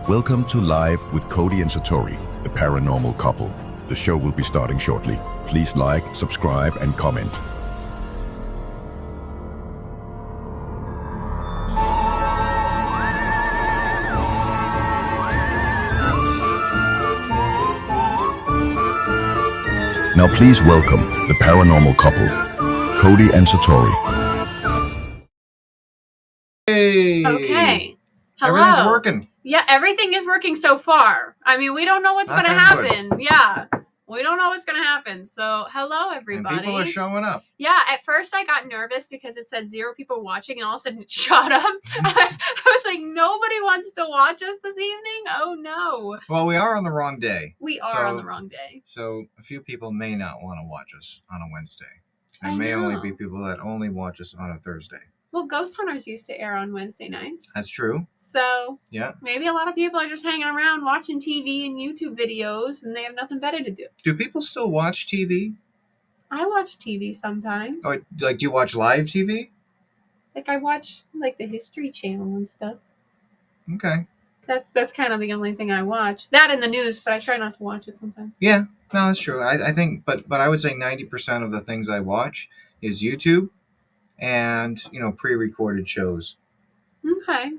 Welcome to Live with Cody and Satori, the paranormal couple. The show will be starting shortly. Please like, subscribe, and comment. Now please welcome the paranormal couple, Cody and Satori. Hey! Okay. Hello. Everything's working. Yeah, everything is working so far. I mean, we don't know what's going to happen. Yeah. We don't know what's going to happen. So, hello, everybody. And people are showing up. Yeah, at first I got nervous because it said 0 people watching, and all of a sudden it shot up. I was like, nobody wants to watch us this evening? Oh, no. Well, we are on the wrong day. We are on the wrong day. So, a few people may not want to watch us on a Wednesday. And may only be people that only watch us on a Thursday. Well, Ghost Hunters used to air on Wednesday nights. That's true. So, yeah, maybe a lot of people are just hanging around watching TV and YouTube videos, and they have nothing better to do. Do people still watch TV? I watch TV sometimes. Or, do you watch live TV? Like, I watch, the History Channel and stuff. Okay. That's kind of the only thing I watch. That and the news, but I try not to watch it sometimes. Yeah, no, that's true. I think, but I would say 90% of the things I watch is YouTube. And, pre-recorded shows. Okay.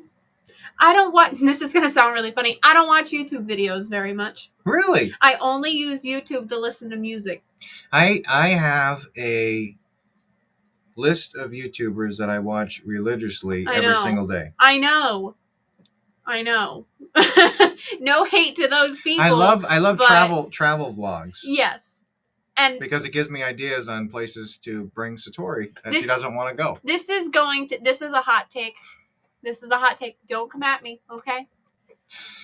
I don't watch, this is going to sound really funny, I don't watch YouTube videos very much. Really? I only use YouTube to listen to music. I have a list of YouTubers that I watch religiously every single day. I know. No hate to those people. I love travel vlogs. Yes. And because it gives me ideas on places to bring Satori that she doesn't want to go. This is a hot take. Don't come at me, okay?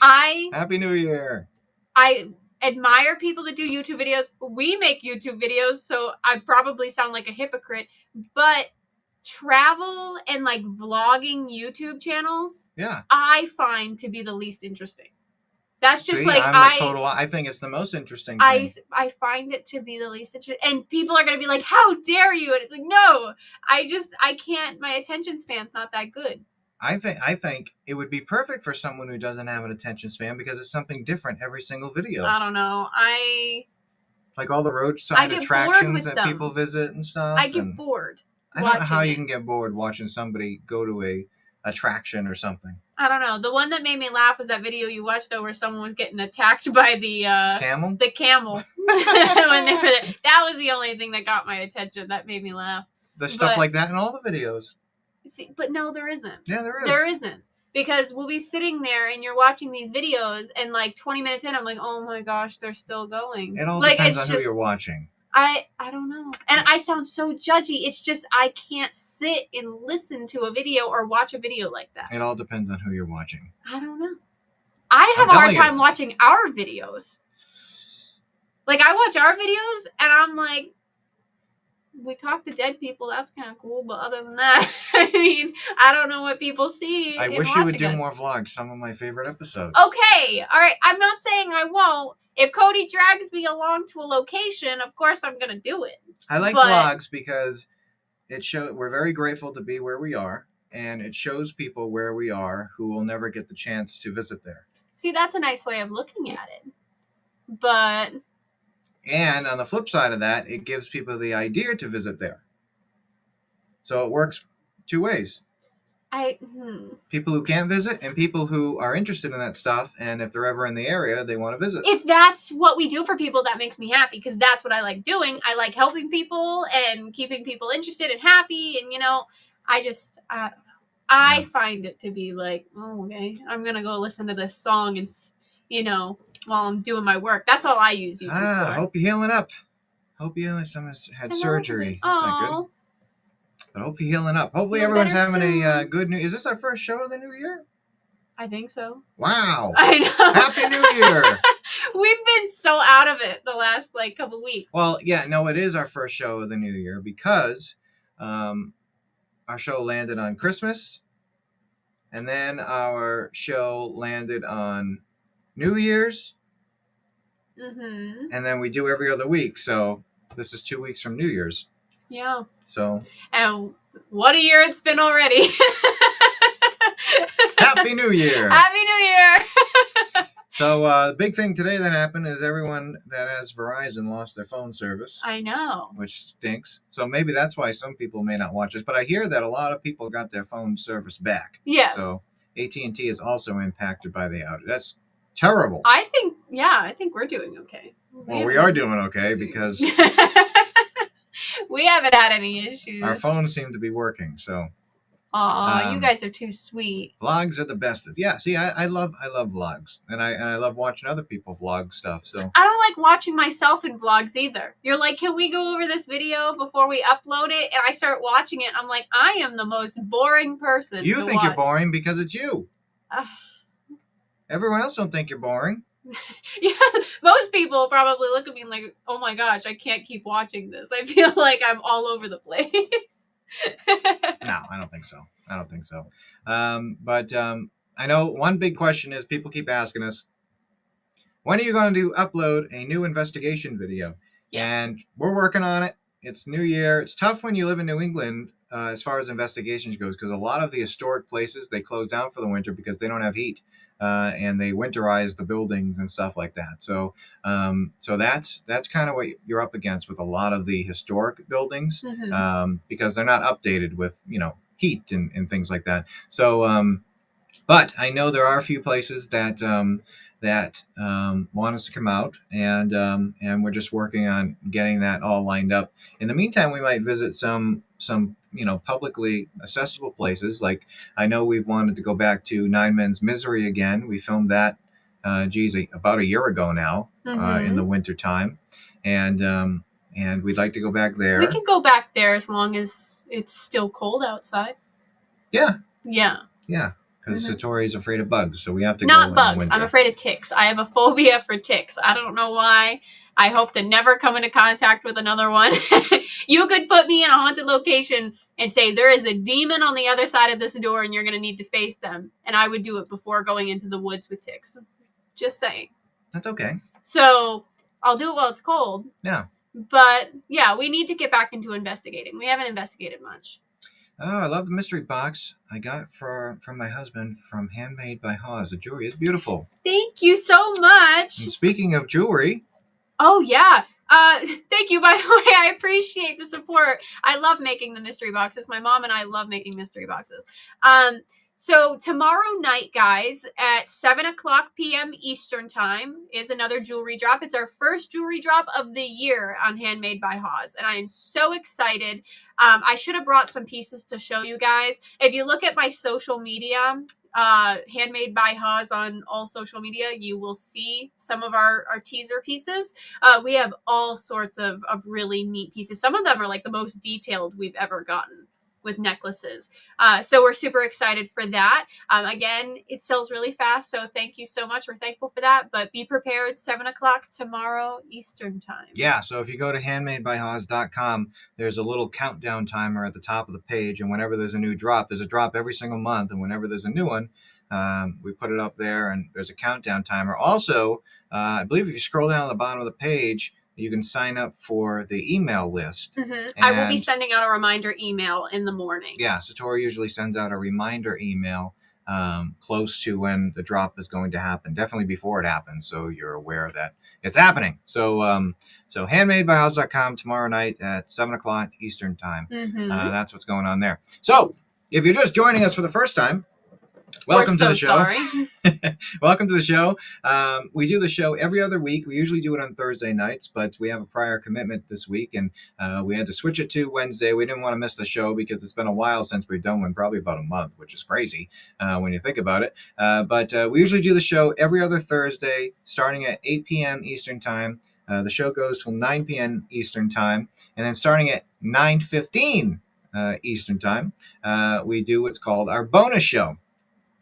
Happy New Year. I admire people that do YouTube videos. We make YouTube videos, so I probably sound like a hypocrite, but travel and vlogging YouTube channels, I find to be the least interesting. That's just I think it's the most interesting thing. I find it to be the least interesting. And people are going to be like, how dare you? And it's like, no, I can't, my attention span's not that good. I think it would be perfect for someone who doesn't have an attention span because it's something different every single video. I don't know. Like all the roadside attractions that people visit and stuff. I get bored. I don't know how you can get bored watching somebody go to a attraction or something. I don't know. The one that made me laugh was that video you watched though, where someone was getting attacked by the camel. The camel when they were there. That was the only thing that got my attention. That made me laugh. There's stuff like that in all the videos. See, but no, there isn't. Yeah, there is. There isn't. Because we'll be sitting there and you're watching these videos, and 20 minutes in, I'm like, oh my gosh, they're still going. It all depends on who you're watching. I don't know. And I sound so judgy. It's just I can't sit and listen to a video or watch a video like that. It all depends on who you're watching. I don't know. I have a hard time watching our videos. I watch our videos and I'm like, we talk to dead people. That's kind of cool. But other than that, I mean, I don't know what people see. I wish you would do more vlogs. Some of my favorite episodes. Okay. All right. I'm not saying I won't. If Cody drags me along to a location, of course I'm going to do it. I like vlogs because we're very grateful to be where we are, and it shows people where we are who will never get the chance to visit there. See, that's a nice way of looking at it. But... And on the flip side of that, it gives people the idea to visit there. So it works two ways. People who can't visit and people who are interested in that stuff, and if they're ever in the area, they want to visit. If that's what we do for people, that makes me happy because that's what I like doing. I like helping people and keeping people interested and happy, and I don't know. I find it to be like, oh, okay, I'm gonna go listen to this song and while I'm doing my work. That's all I use YouTube for. I hope you're healing up. Hope someone's had surgery. That's not good. But I hope you're healing up. Hopefully everyone's having a good new... Is this our first show of the new year? I think so. Wow. I know. Happy New Year. We've been so out of it the last couple weeks. Well, yeah, no, it is our first show of the new year because our show landed on Christmas, and then our show landed on New Year's, and then we do every other week. So this is 2 weeks from New Year's. Yeah. So. And what a year it's been already. Happy New Year. Happy New Year. So the big thing today that happened is everyone that has Verizon lost their phone service. I know. Which stinks. So maybe that's why some people may not watch this. But I hear that a lot of people got their phone service back. Yes. So AT&T is also impacted by the outage. That's terrible. I think we're doing okay. Well, we are doing okay because we haven't had any issues. our phones seem to be working. So. Aw, you guys are too sweet. Vlogs are the bestest. Yeah, see, I love vlogs, and I love watching other people vlog stuff. So I don't like watching myself in vlogs either. You're like, can we go over this video before we upload it? And I start watching it. I'm like, I am the most boring person. You think you're boring because it's you. Everyone else don't think you're boring. Yeah, most people probably look at me like, oh my gosh, I can't keep watching this. I feel like I'm all over the place. No, I don't think so. But I know one big question is people keep asking us, when are you going to upload a new investigation video? Yes. And we're working on it. It's New Year. It's tough when you live in New England as far as investigations goes, because a lot of the historic places, they close down for the winter because they don't have heat. And they winterize the buildings and stuff like that. So that's kind of what you're up against with a lot of the historic buildings, because they're not updated with, heat and things like that. So, but I know there are a few places that want us to come out, and we're just working on getting that all lined up. In the meantime, we might visit some publicly accessible places. Like I know we've wanted to go back to Nine Men's Misery again. We filmed that about a year ago now, in the winter time, and we'd like to go back there. We can go back there as long as it's still cold outside. Yeah. Because Satori's afraid of bugs, so we have to go in bugs. the winter. I'm afraid of ticks. I have a phobia for ticks. I don't know why. I hope to never come into contact with another one. You could put me in a haunted location and say there is a demon on the other side of this door and you're going to need to face them. And I would do it before going into the woods with ticks. Just saying. That's okay. So I'll do it while it's cold. Yeah. But yeah, we need to get back into investigating. We haven't investigated much. Oh, I love the mystery box I got from my husband from Handmade by Hawes. The jewelry is beautiful. Thank you so much. And speaking of jewelry. Oh, yeah. Thank you, by the way. I appreciate the support. I love making the mystery boxes. My mom and I love making mystery boxes. So tomorrow night, guys, at 7:00 p.m. Eastern time is another jewelry drop. It's our first jewelry drop of the year on Handmade by Hawes, and I am so excited. I should have brought some pieces to show you guys. If you look at my social media, Handmade by Hawes on all social media, you will see some of our teaser pieces. We have all sorts of really neat pieces. Some of them are like the most detailed we've ever gotten with necklaces. So we're super excited for that. Again, it sells really fast, so thank you so much. We're thankful for that, but be prepared, 7:00 tomorrow Eastern time. Yeah, so if you go to handmadebyhawes.com, there's a little countdown timer at the top of the page, and whenever there's a new drop, there's a drop every single month, and whenever there's a new one, we put it up there, and there's a countdown timer. Also, I believe if you scroll down to the bottom of the page, you can sign up for the email list. I will be sending out a reminder email in the morning. Yeah, Satori usually sends out a reminder email close to when the drop is going to happen. Definitely before it happens, so you're aware that it's happening. So handmadebyhawes.com tomorrow night at 7:00 Eastern time. That's what's going on there. So if you're just joining us for the first time, welcome to the show. Sorry. Welcome to the show. We do the show every other week. We usually do it on Thursday nights, but we have a prior commitment this week, and we had to switch it to Wednesday. We didn't want to miss the show because it's been a while since we've done one, probably about a month, which is crazy when you think about it. But we usually do the show every other Thursday, starting at 8 p.m. Eastern time. The show goes till 9 p.m. Eastern time, and then starting at 9:15 Eastern time, we do what's called our bonus show.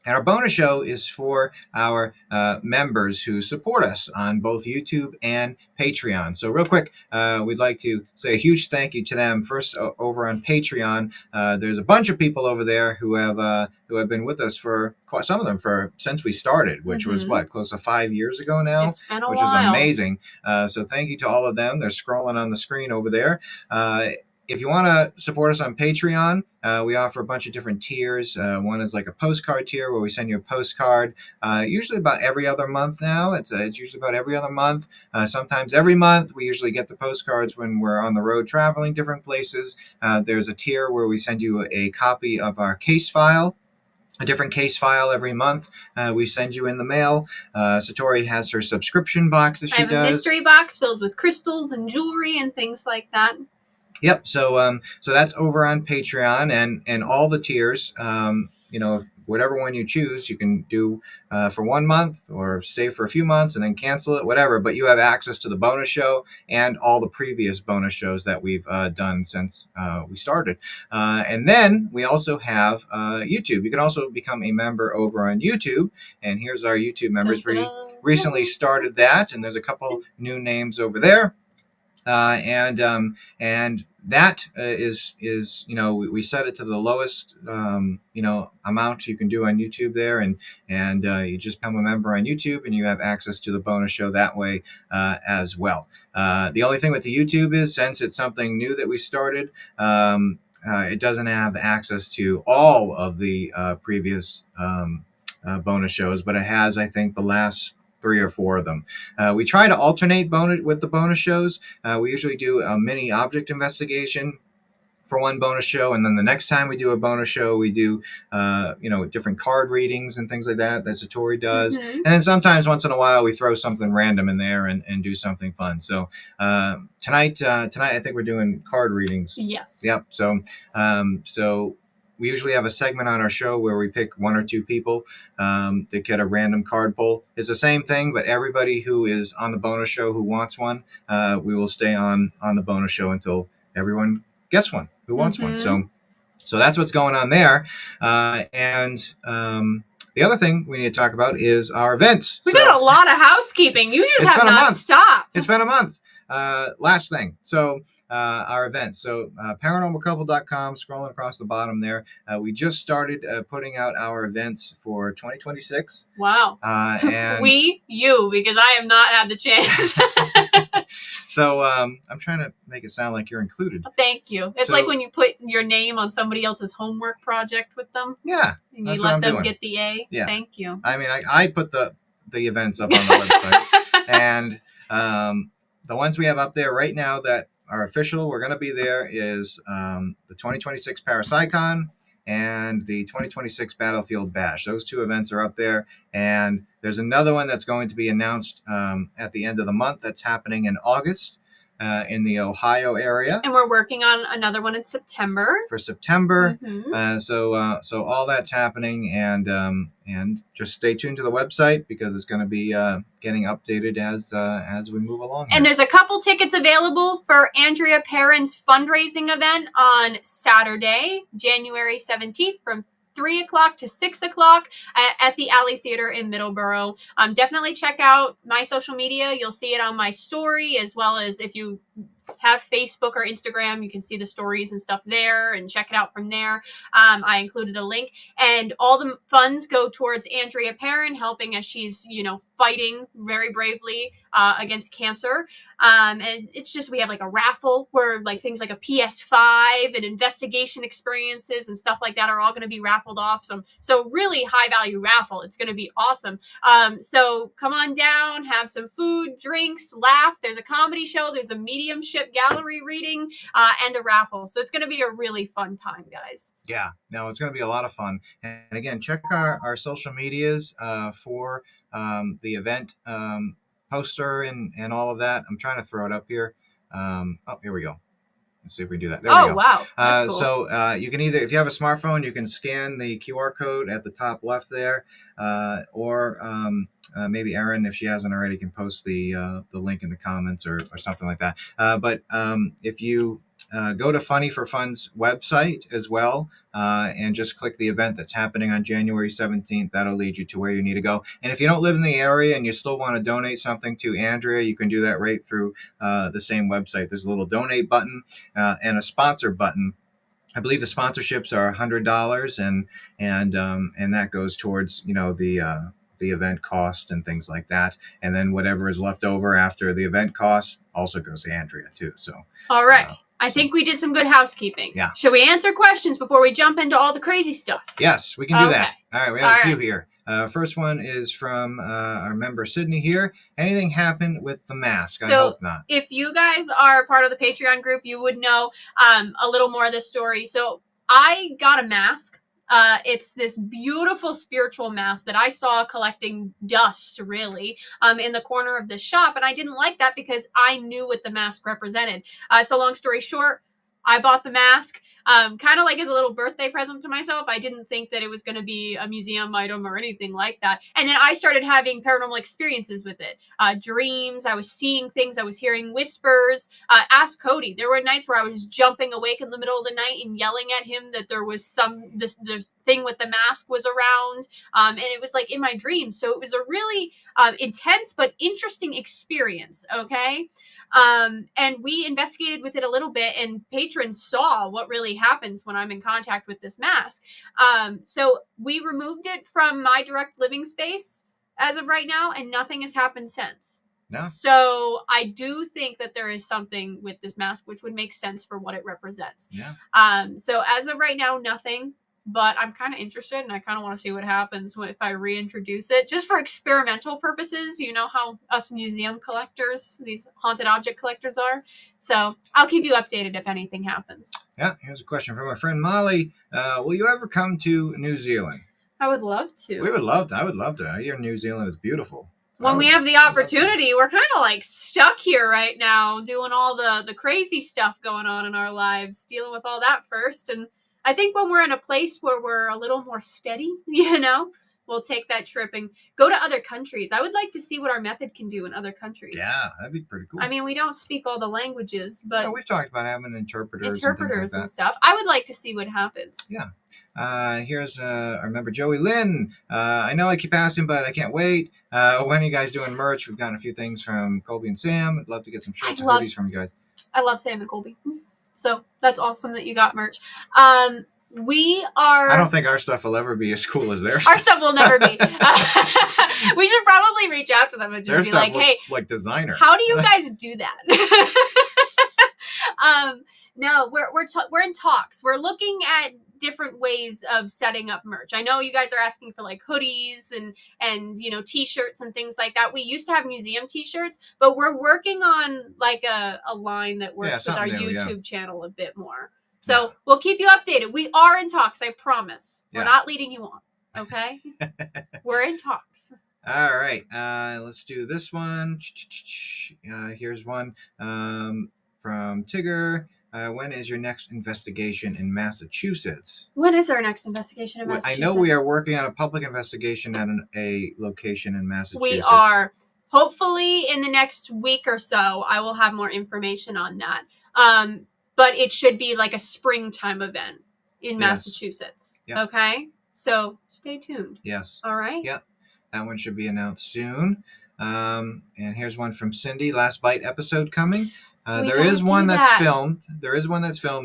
And our bonus show is for our members who support us on both YouTube and Patreon. So real quick, we'd like to say a huge thank you to them. First, over on Patreon, there's a bunch of people over there who have been with us for some of them since we started, which was close to 5 years ago now, it's been a which while. is amazing. So thank you to all of them. They're scrolling on the screen over there. if you want to support us on Patreon, we offer a bunch of different tiers. One is like a postcard tier where we send you a postcard, usually about every other month now. It's usually about every other month, sometimes every month. We usually get the postcards when we're on the road traveling different places. There's a tier where we send you a copy of our case file. A different case file every month. We send you in the mail. Satori has her subscription box that she does. I have a mystery box filled with crystals and jewelry and things like that. Yep. So that's over on Patreon, and all the tiers. Whatever one you choose, you can do for 1 month or stay for a few months and then cancel it, whatever. But you have access to the bonus show and all the previous bonus shows that we've done since we started. And then we also have YouTube. You can also become a member over on YouTube. And here's our YouTube members. We recently started that, and there's a couple new names over there. And that is we set it to the lowest amount you can do on YouTube there, and you just become a member on YouTube and you have access to the bonus show that way as well. The only thing with the YouTube is, since it's something new that we started, it doesn't have access to all of the previous bonus shows, but it has, I think, the last 3 or 4 of them. We try to alternate with the bonus shows. We usually do a mini object investigation for one bonus show, and then the next time we do a bonus show, we do different card readings and things like that Satori does. Mm-hmm. And then sometimes, once in a while, we throw something random in there and do something fun. So tonight I think we're doing card readings. Yes. Yep. So we usually have a segment on our show where we pick 1 or 2 people to get a random card pull. It's the same thing, but everybody who is on the bonus show who wants one, we will stay on the bonus show until everyone gets one who wants one. So that's what's going on there. And the other thing we need to talk about is our events. We got a lot of housekeeping. You just have not stopped. It's been a month. Last thing. So our events. So paranormalcouple.com, scrolling across the bottom there. We just started putting out our events for 2026. Wow. And because I have not had the chance. So I'm trying to make it sound like you're included. Thank you. It's like when you put your name on somebody else's homework project with them. Yeah. And you let them get the A. Yeah. Thank you. I mean, I put the events up on the website. And the ones we have up there right now that are official, we're going to be there, is the 2026 Parapsychon and the 2026 Battlefield Bash. Those 2 events are up there. And there's another one that's going to be announced at the end of the month that's happening in August in the Ohio area. And we're working on another one in September. For September. Mm-hmm. So all that's happening, and just stay tuned to the website because it's going to be getting updated as we move along. And there's a couple tickets available for Andrea Perrin's fundraising event on Saturday, January 17th from 3 o'clock to 6 o'clock at the Alley Theater in Middleborough. Definitely check out my social media. You'll see it on my story, as well as if you have Facebook or Instagram, you can see the stories and stuff there and check it out from there. I included a link, and all the funds go towards Andrea Perrin, helping as she's, fighting very bravely against cancer. And it's just, we have like a raffle where like things like a PS5 and investigation experiences and stuff like that are all going to be raffled off. So really high value raffle. It's going to be awesome. So come on down, have some food, drinks, laugh. There's a comedy show. There's a mediumship gallery reading and a raffle. So it's going to be a really fun time, guys. Yeah, no, it's going to be a lot of fun. And again, check our social medias for the event poster and all of that. I'm trying to throw it up here. Here we go. Let's see if we can do that. There we go. Wow. That's cool. So you can either, if you have a smartphone, you can scan the QR code at the top left there, or maybe Erin, if she hasn't already, can post the link in the comments or something like that. But if you go to Funny for Fun's website as well, and just click the event that's happening on January 17th. That'll lead you to where you need to go. And if you don't live in the area and you still want to donate something to Andrea, you can do that right through the same website. There's a little donate button and a sponsor button. I believe the sponsorships are $100, and that goes towards the event cost and things like that. And then whatever is left over after the event cost also goes to Andrea too. So all right. I think we did some good housekeeping. Yeah. Should we answer questions before we jump into all the crazy stuff? Yes, we can do that. All right, we have a few here. First one is from our member Sydney here. Anything happened with the mask? I hope not. If you guys are part of the Patreon group, you would know a little more of this story. So I got a mask. It's this beautiful spiritual mask that I saw collecting dust, really, in the corner of the shop. And I didn't like that because I knew what the mask represented. So long story short, I bought the mask. Kind of like as a little birthday present to myself. I didn't think that it was going to be a museum item or anything like that. And then I started having paranormal experiences with it. Dreams, I was seeing things, I was hearing whispers. Ask Cody. There were nights where I was jumping awake in the middle of the night and yelling at him that there was the thing with the mask was around. And it was like in my dreams. So it was a really intense but interesting experience, okay? And we investigated with it a little bit, and patrons saw what really happens when I'm in contact with this mask. So we removed it from my direct living space as of right now, and nothing has happened since. No. So I do think that there is something with this mask, which would make sense for what it represents. Yeah. So as of right now, nothing. But I'm kind of interested, and I kind of want to see what happens if I reintroduce it, just for experimental purposes. You know how us museum collectors, these haunted object collectors are. So I'll keep you updated if anything happens. Yeah, here's a question from our friend Molly. Will you ever come to New Zealand? I would love to. We would love to. I would love to. I hear New Zealand is beautiful. When we have the opportunity, we're kind of like stuck here right now, doing all the crazy stuff going on in our lives, dealing with all that first. And I think when we're in a place where we're a little more steady, we'll take that trip and go to other countries. I would like to see what our method can do in other countries. Yeah, that'd be pretty cool. I mean, we don't speak all the languages, but we've talked about having interpreters and stuff. I would like to see what happens. Yeah. Here's our member Joey Lynn. I know I keep asking, but I can't wait. When are you guys doing merch? We've gotten a few things from Colby and Sam. I'd love to get some shirts and hoodies from you guys. I love Sam and Colby. So that's awesome that you got merch. We are... I don't think our stuff will ever be as cool as theirs. Our stuff will never be. We should probably reach out to them and just be like, hey, like designer. How do you guys do that? No, we're in talks. We're looking at different ways of setting up merch. I know you guys are asking for like hoodies and t-shirts and things like that. We used to have museum t-shirts, but we're working on like a line that works with our YouTube channel a bit more. So we'll keep you updated. We are in talks, I promise. We're not leading you on, okay? We're in talks. All right, let's do this one. Here's one from Tigger. When is your next investigation in Massachusetts? When is our next investigation in Massachusetts? I know we are working on a public investigation at a location in Massachusetts. We are. Hopefully in the next week or so, I will have more information on that. But it should be like a springtime event in Massachusetts. Yep. Okay? So stay tuned. Yes. All right? Yep. That one should be announced soon. And here's one from Cindy. Last Bite episode coming. There is one that's filmed.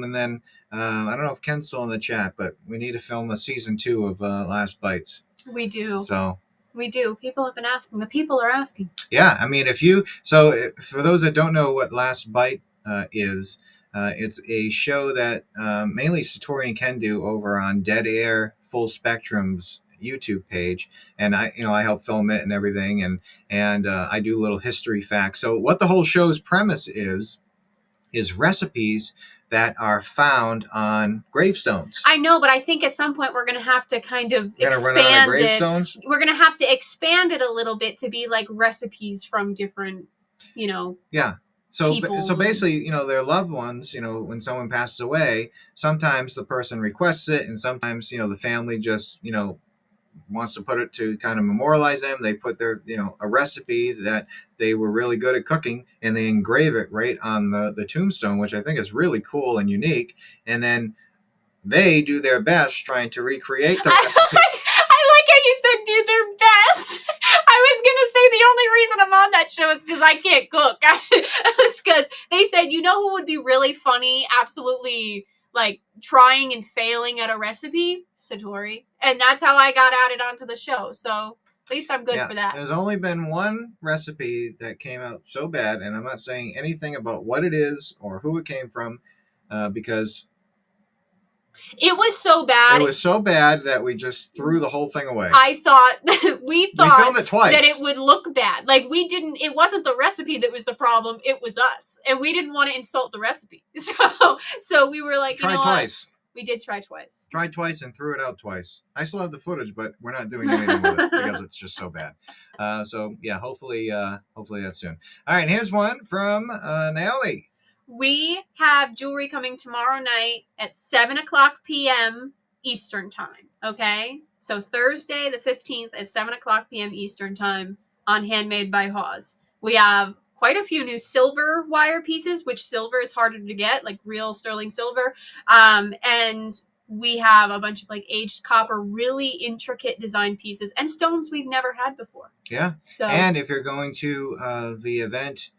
And then I don't know if Ken's still in the chat, but we need to film a season 2 of Last Bites. We do. So we do. People have been asking. The people are asking. Yeah. I mean, for those that don't know what Last Bite is, it's a show that mainly Satori and Ken do over on Dead Air Full Spectrum's YouTube page, and I help film it and everything, and I do little history facts. So what the whole show's premise is recipes that are found on gravestones. I know, but I think at some point we're going to have to kind of expand it. We're going to have to expand it a little bit to be like recipes from different, Yeah. So basically, their loved ones, when someone passes away, sometimes the person requests it, and sometimes, the family just, wants to put it to kind of memorialize them. They put their, a recipe that they were really good at cooking, and they engrave it right on the tombstone, which I think is really cool and unique. And then they do their best trying to recreate the recipe. I like how you said do their best. I was going to say the only reason I'm on that show is because I can't cook. It's because they said, who would be really funny, absolutely like trying and failing at a recipe? Satori. And that's how I got added onto the show. So at least I'm good for that. There's only been one recipe that came out so bad, and I'm not saying anything about what it is or who it came from, because it was so bad. It was so bad that we just threw the whole thing away. I thought we filmed it twice. that it would look bad. Like it wasn't the recipe that was the problem, it was us. And we didn't want to insult the recipe. So we were like, Tried twice. We did try twice. Tried twice and threw it out twice. I still have the footage, but we're not doing anything with it because it's just so bad. So yeah, hopefully that's soon. All right, here's one from Naomi. We have jewelry coming tomorrow night at 7:00 p.m. Eastern time. Okay, so Thursday the 15th at 7:00 p.m. Eastern time on Handmade by Hawes. We have quite a few new silver wire pieces, which silver is harder to get, like real sterling silver. And we have a bunch of like aged copper, really intricate design pieces and stones we've never had before. Yeah. So, and if you're going to the event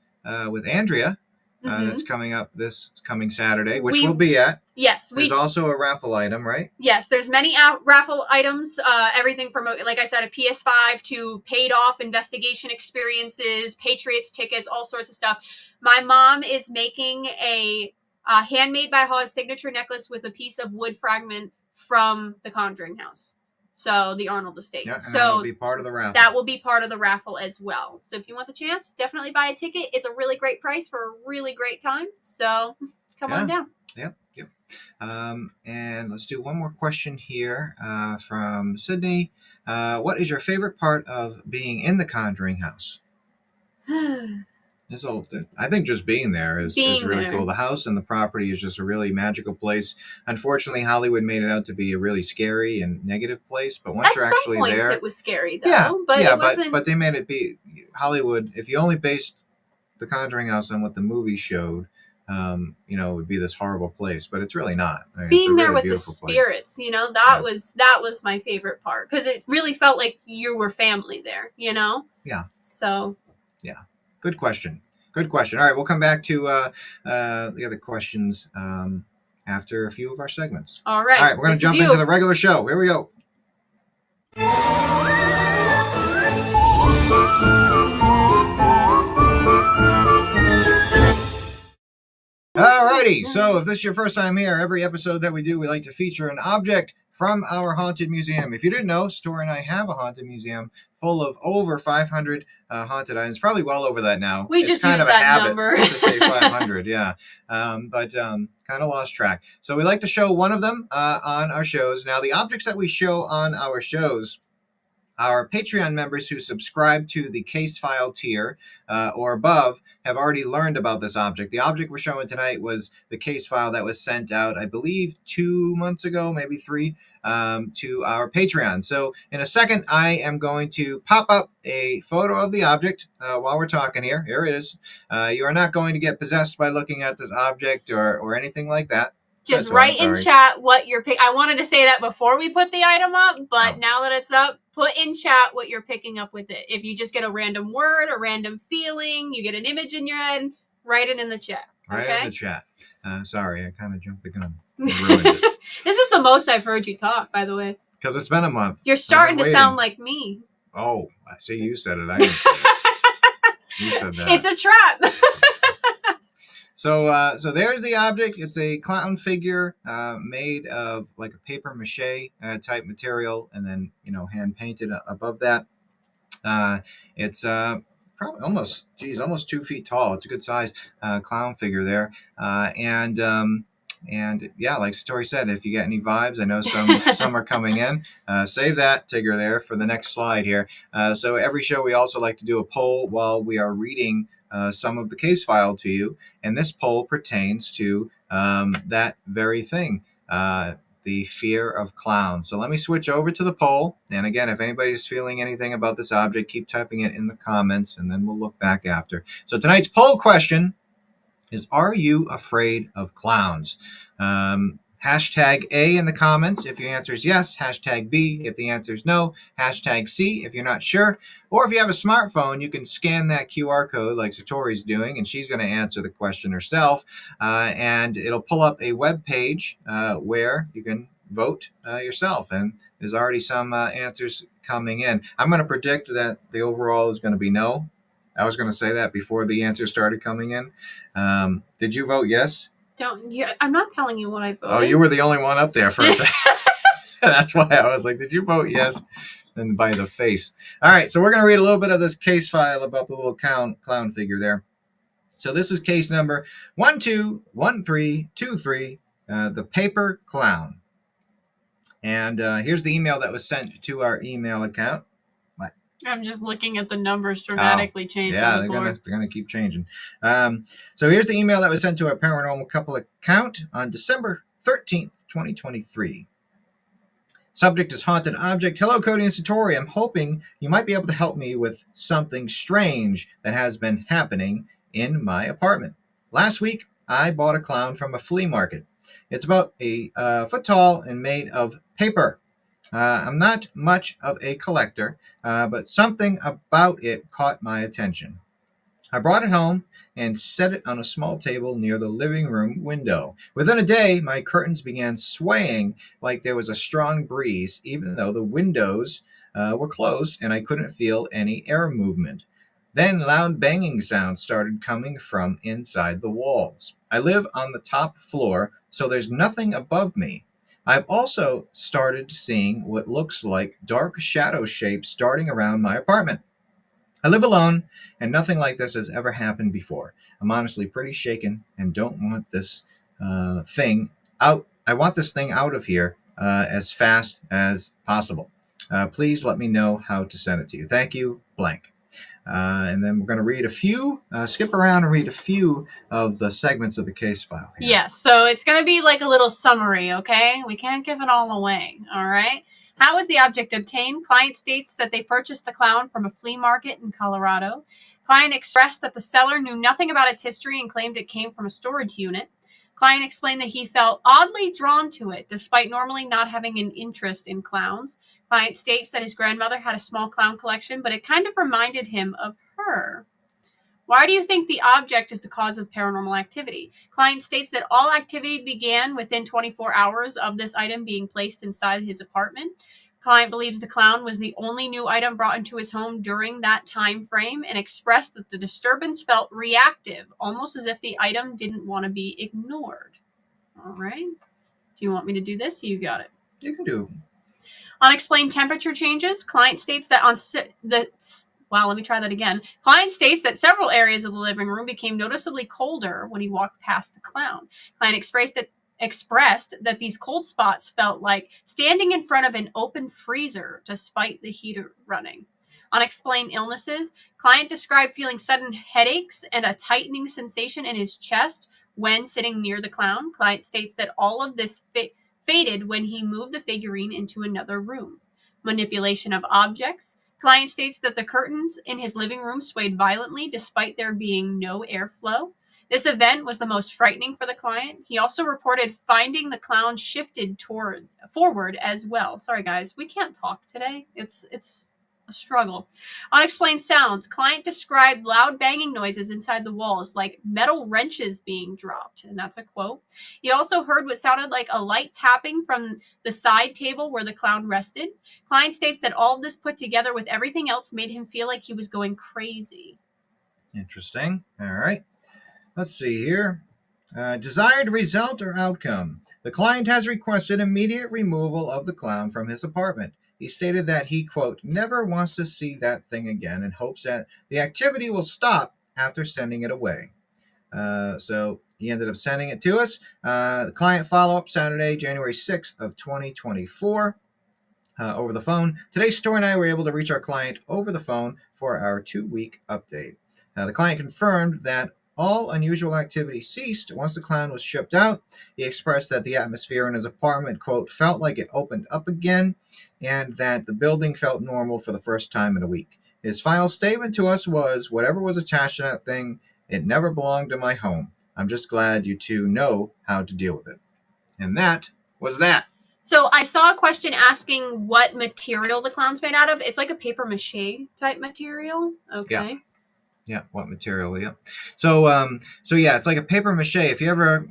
with Andrea, that's coming up this coming Saturday, which we'll be at. Yes. There's also a raffle item, right? Yes, there's many raffle items, everything from, like I said, a PS5 to paid off investigation experiences, Patriots tickets, all sorts of stuff. My mom is making a Handmade by Hawes signature necklace with a piece of wood fragment from the Conjuring house. So the Arnold estate. Yeah, so that will be part of the raffle. That will be part of the raffle as well. So if you want the chance, definitely buy a ticket. It's a really great price for a really great time. So come on down. Yep. And let's do one more question here from Sydney. What is your favorite part of being in the Conjuring house? I think just being there is really cool. The house and the property is just a really magical place. Unfortunately, Hollywood made it out to be a really scary and negative place. But once you're actually there, at some points it was scary though. But they made it be Hollywood. If you only based the Conjuring house on what the movie showed, it would be this horrible place. But it's really not. I mean, being there with the spirits, that was my favorite part because it really felt like you were family there. Yeah. So. Yeah. Good question. All right, we'll come back to the other questions after a few of our segments. All right, we're going to jump into the regular show. Here we go. All righty, so if this is your first time here, every episode that we do, we like to feature an object from our haunted museum. If you didn't know, Satori and I have a haunted museum full of over 500 haunted items. Probably well over that now. We just use that number. To say 500, yeah. But kind of lost track. So we like to show one of them on our shows. Now, the objects that we show on our shows, our Patreon members who subscribe to the case file tier or above have already learned about this object. The object we're showing tonight was the case file that was sent out, I believe, 2 months ago, maybe 3, to our Patreon. So in a second, I am going to pop up a photo of the object while we're talking here. Here it is. You are not going to get possessed by looking at this object or anything like that. Just write in chat what you're picking. I wanted to say that before we put the item up, but now that it's up, put in chat what you're picking up with it. If you just get a random word, a random feeling, you get an image in your head, write it in the chat. Write it in the chat. Sorry, I kind of jumped the gun. Ruined it. This is the most I've heard you talk, by the way. Because it's been a month. You're starting to sound like me. Oh, I see. You said it. I didn't say it. You said that. It's a trap. So there's the object. It's a clown figure made of like a paper mache type material, and then hand painted above that. It's probably almost 2 feet tall. It's a good size clown figure there, and yeah, like Satori said, if you get any vibes, I know some are coming in. Save that, Tigger, there for the next slide here. So every show we also like to do a poll while we are reading some of the case file to you, and this poll pertains to that very thing, the fear of clowns. So let me switch over to the poll, and again, if anybody's feeling anything about this object, keep typing it in the comments, and then we'll look back after. So tonight's poll question is, are you afraid of clowns? Hashtag A in the comments if your answer is yes. Hashtag B if the answer is no. Hashtag C if you're not sure. Or if you have a smartphone, you can scan that QR code like Satori's doing, and she's going to answer the question herself. And it'll pull up a web page where you can vote yourself. And there's already some answers coming in. I'm going to predict that the overall is going to be no. I was going to say that before the answers started coming in. Did you vote yes? I'm not telling you what I voted. Oh, you were the only one up there first. That's why I was like, did you vote yes? And by the face. All right, so we're going to read a little bit of this case file about the little clown figure there. So this is case number 121323, the paper clown. And here's the email that was sent to our email account. What? I'm just looking at the numbers dramatically change. Yeah, they're gonna keep changing. So here's the email that was sent to our paranormal couple account on December 13th, 2023. Subject is haunted object. Hello, Cody and Satori. I'm hoping you might be able to help me with something strange that has been happening in my apartment. Last week, I bought a clown from a flea market. It's about a foot tall and made of paper. I'm not much of a collector, but something about it caught my attention. I brought it home and set it on a small table near the living room window. Within a day, my curtains began swaying like there was a strong breeze, even though the windows were closed and I couldn't feel any air movement. Then loud banging sounds started coming from inside the walls. I live on the top floor, so there's nothing above me. I've also started seeing what looks like dark shadow shapes darting around my apartment. I live alone, and nothing like this has ever happened before. I'm honestly pretty shaken and don't want this thing out. I want this thing out of here as fast as possible. Please let me know how to send it to you. Thank you, blank. And then we're going to read a few, skip around and read a few of the segments of the case file here. Yes, so it's going to be like a little summary, okay? We can't give it all away, all right? How was the object obtained? Client states that they purchased the clown from a flea market in Colorado. Client expressed that the seller knew nothing about its history and claimed it came from a storage unit. Client explained that he felt oddly drawn to it, despite normally not having an interest in clowns. Client states that his grandmother had a small clown collection, but it kind of reminded him of her. Why do you think the object is the cause of paranormal activity? Client states that all activity began within 24 hours of this item being placed inside his apartment. Client believes the clown was the only new item brought into his home during that time frame and expressed that the disturbance felt reactive, almost as if the item didn't want to be ignored. All right. Do you want me to do this? You got it. You can do. Unexplained temperature changes. Client states that let me try that again. Client states that several areas of the living room became noticeably colder when he walked past the clown. Client expressed that these cold spots felt like standing in front of an open freezer despite the heater running. Unexplained illnesses. Client described feeling sudden headaches and a tightening sensation in his chest when sitting near the clown. Client states that all of this faded when he moved the figurine into another room. Manipulation of objects. Client states that the curtains in his living room swayed violently despite there being no airflow. This event was the most frightening for the client. He also reported finding the clown shifted forward as well. Sorry guys, we can't talk today. It's a struggle. Unexplained sounds. Client described loud banging noises inside the walls, like metal wrenches being dropped, and that's a quote. He also heard what sounded like a light tapping from the side table where the clown rested. Client states that all of this put together with everything else made him feel like he was going crazy. Interesting. All right. Let's see here. Desired result or outcome. The client has requested immediate removal of the clown from his apartment. He stated that he, quote, never wants to see that thing again and hopes that the activity will stop after sending it away. So he ended up sending it to us. The client follow-up Saturday, January 6th of 2024 over the phone. Today, Satori and I were able to reach our client over the phone for our 2-week update. The client confirmed that all unusual activity ceased once the clown was shipped out. He expressed that the atmosphere in his apartment, quote, felt like it opened up again and that the building felt normal for the first time in a week. His final statement to us was, whatever was attached to that thing, it never belonged to my home. I'm just glad you two know how to deal with it. And that was that. So I saw a question asking what material the clown's made out of. It's like a paper mache type material. Okay. Yeah, what material? Yeah. So yeah, it's like a paper mache. If you ever,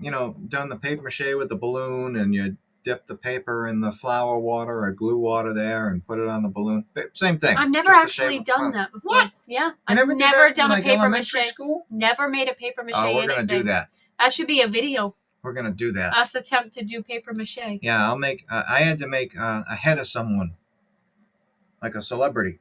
done the paper mache with the balloon and you dip the paper in the flour water or glue water there and put it on the balloon, same thing. I've never actually done that before. What? Yeah, I've never done a paper mache. School? Never made a paper mache. Oh, we're gonna do that. That should be a video. We're gonna do that. Us attempt to do paper mache. Yeah, I'll make. I had to make a head of someone, like a celebrity.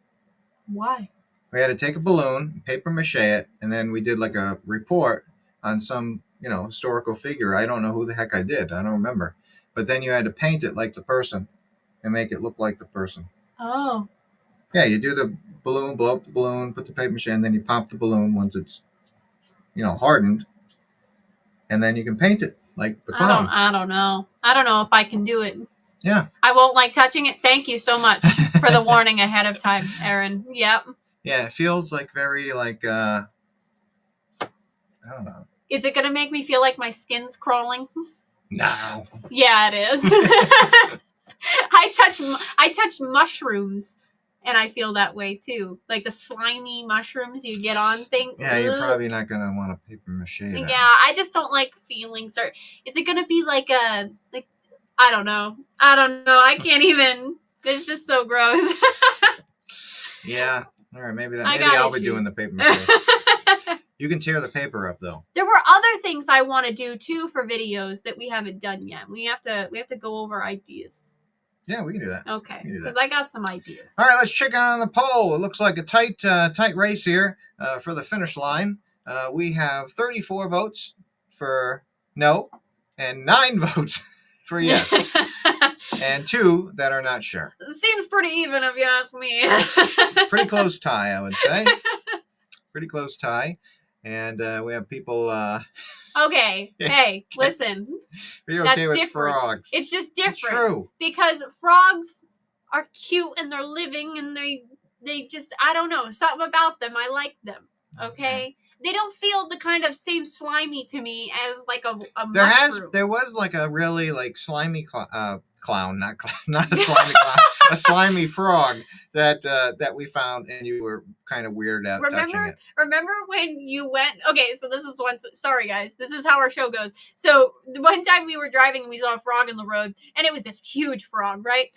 Why? We had to take a balloon, paper mache it, and then we did like a report on some, historical figure. I don't know who the heck I did. I don't remember. But then you had to paint it like the person and make it look like the person. Oh. Yeah, you do the balloon, blow up the balloon, put the paper mache, and then you pop the balloon once it's, hardened, and then you can paint it like the clown. I don't know. I don't know if I can do it. Yeah. I won't like touching it. Thank you so much for the warning ahead of time, Aaron. Yep. Yeah, it feels like very like I don't know. Is it gonna make me feel like my skin's crawling? No. Yeah, it is. I touch mushrooms, and I feel that way too. Like the slimy mushrooms you get on things. Yeah, you're probably not gonna want to paper mache that. Yeah, I just don't like feelings. Or is it gonna be like I don't know. I can't even. It's just so gross. Yeah. All right. Maybe I'll be doing the paper mache. You can tear the paper up though. There were other things I want to do too for videos that we haven't done yet. We have to go over ideas. Yeah, we can do that. Okay, because I got some ideas. All right, let's check out on the poll. It looks like a tight race here for the finish line. We have 34 votes for no and 9 votes for yes. And 2 that are not sure. Seems pretty even if you ask me. Pretty close tie, I would say. Pretty close tie. And we have people... Okay, hey, listen. Be okay That's with different. frogs. It's just different. It's true. Because frogs are cute and they're living and they just, I don't know, something about them. I like them, okay? They don't feel the kind of same slimy to me as like a mushroom. There was like a really like slimy clown, not a slimy clown, a slimy frog that we found, and you were kind of weirded out touching it. Remember when you went? Okay, so this is sorry guys, this is how our show goes. So one time we were driving and we saw a frog in the road, and it was this huge frog, right?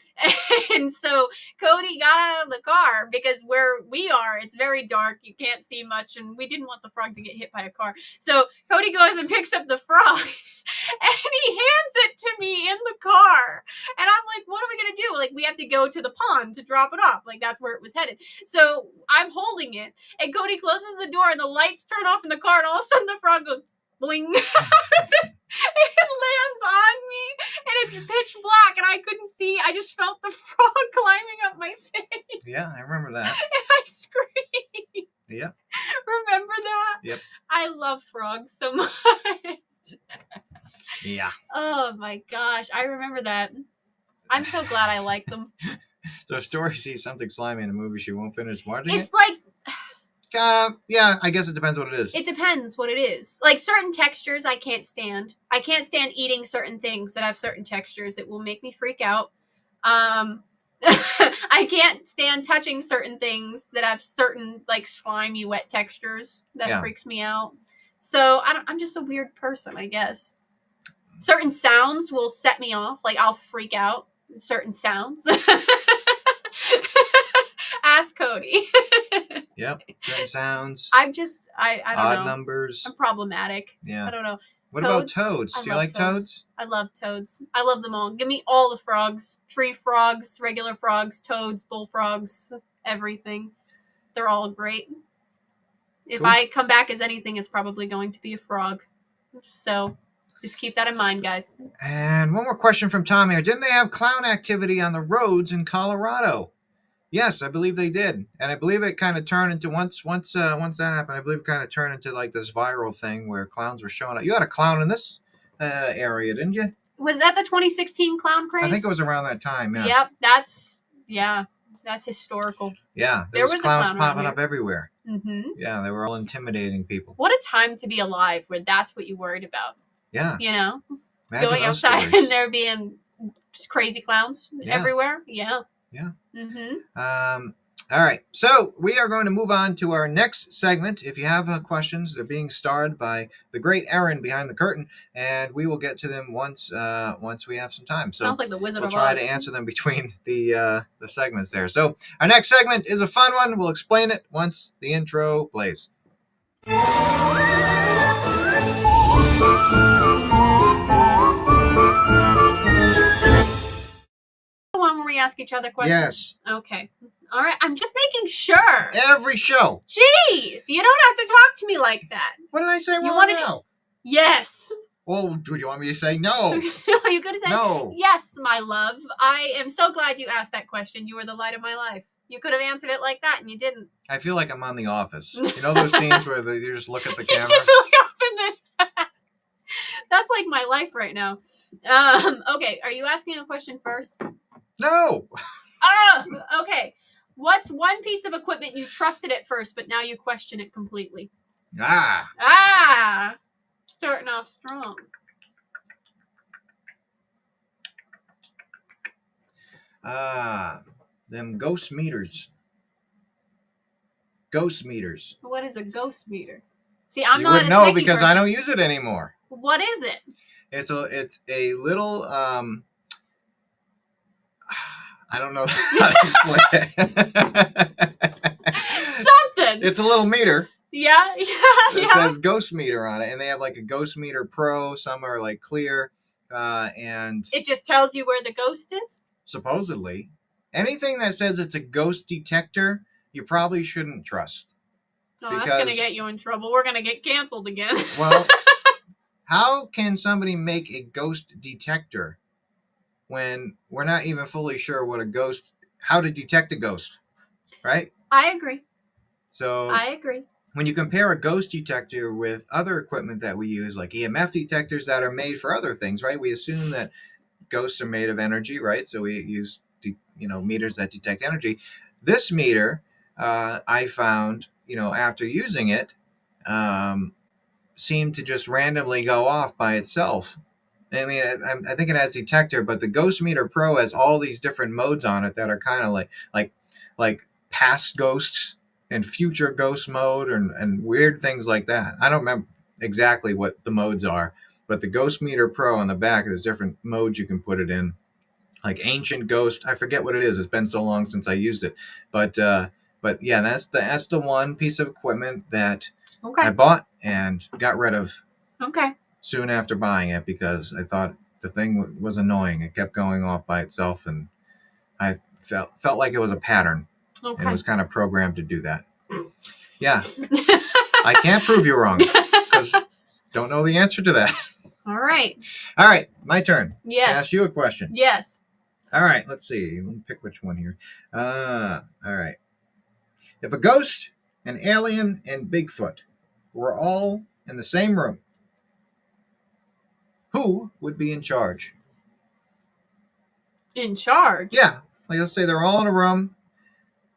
And so Cody got out of the car because where we are, it's very dark, you can't see much, and we didn't want the frog to get hit by a car. So Cody goes and picks up the frog, and he hands it to me in the car. And I'm like, what are we going to do? Like, we have to go to the pond to drop it off. Like, that's where it was headed. So I'm holding it, and Cody closes the door, and the lights turn off in the car, and all of a sudden the frog goes bling. It lands on me, and it's pitch black, and I couldn't see. I just felt the frog climbing up my face. Yeah, I remember that. And I screamed. Yep. Remember that? Yep. I love frogs so much. Yeah. Oh my gosh, I remember that. I'm so glad I like them. So Story sees something slimy in a movie she won't finish watching It's like... yeah, I guess it depends what it is. It depends what it is. Like certain textures I can't stand. I can't stand eating certain things that have certain textures. It will make me freak out. I can't stand touching certain things that have certain like slimy wet textures. That freaks me out. So I'm just a weird person, I guess. Certain sounds will set me off. Like I'll freak out. Certain sounds. Ask Cody. Yep. Certain sounds. I don't know. Odd numbers. I'm problematic. Yeah. I don't know. What about toads? Do you like toads? I love toads. I love them all. Give me all the frogs. Tree frogs, regular frogs, toads, bullfrogs, everything. They're all great. If I come back as anything, it's probably going to be a frog. So just keep that in mind, guys. And one more question from Tom here. Didn't they have clown activity on the roads in Colorado? Yes, I believe they did. And I believe it kind of turned into, once that happened, I believe it kind of turned into like this viral thing where clowns were showing up. You had a clown in this area, didn't you? Was that the 2016 clown craze? I think it was around that time, yeah. Yep, that's historical. Yeah, there was clowns popping up everywhere. Mm-hmm. Yeah, they were all intimidating people. What a time to be alive where that's what you worried about. Yeah. You know? Imagine going outside and there being just crazy clowns everywhere. Yeah. Yeah. Mm-hmm. All right. So we are going to move on to our next segment. If you have questions, they're being starred by the great Aaron behind the curtain, and we will get to them once we have some time. So sounds like the Wizard of Oz. We'll try to answer them between the segments there. So our next segment is a fun one. We'll explain it once the intro plays. we ask each other questions? Yes. Okay. All right. I'm just making sure. Every show. Jeez, you don't have to talk to me like that. What did I say wrong wanted now? Yes. Well, do you want me to say no? Are you going to say no? Yes, my love. I am so glad you asked that question. You were the light of my life. You could have answered it like that, and you didn't. I feel like I'm on The Office. You know those scenes where you just look at the camera? You just look up and then... That's like my life right now. Okay, are you asking a question first? No. Okay. What's one piece of equipment you trusted at first, but now you question it completely? Starting off strong. Them ghost meters. Ghost meters. What is a ghost meter? See, I'm you not wouldn't a know techie because person. I don't use it anymore. What is it? It's a little I don't know how to explain it. Something. It's a little meter. Yeah. It says ghost meter on it, and they have like a ghost meter pro. Some are like clear, and it just tells you where the ghost is. Supposedly, anything that says it's a ghost detector, you probably shouldn't trust. Oh, that's gonna get you in trouble. We're gonna get canceled again. Well, how can somebody make a ghost detector when we're not even fully sure how to detect a ghost, right? I agree. So I agree. When you compare a ghost detector with other equipment that we use, like EMF detectors that are made for other things, right? We assume that ghosts are made of energy, right? So we use, meters that detect energy. This meter, I found, after using it, seemed to just randomly go off by itself. I mean, I think it has a detector, but the Ghost Meter Pro has all these different modes on it that are kind of like past ghosts and future ghost mode and weird things like that. I don't remember exactly what the modes are, but the Ghost Meter Pro on the back, there's different modes you can put it in, like ancient ghost. I forget what it is. It's been so long since I used it, but yeah, that's the one piece of equipment that I bought and got rid of. Okay. Soon after buying it, because I thought the thing was annoying. It kept going off by itself, and I felt like it was a pattern. Okay. And it was kind of programmed to do that. Yeah. I can't prove you wrong, because don't know the answer to that. All right. All right, my turn. Yes. Ask you a question. Yes. All right, let's see. Let me pick which one here. All right. If a ghost, an alien, and Bigfoot were all in the same room, who would be in charge? In charge? Yeah. Like, let's say they're all in a room.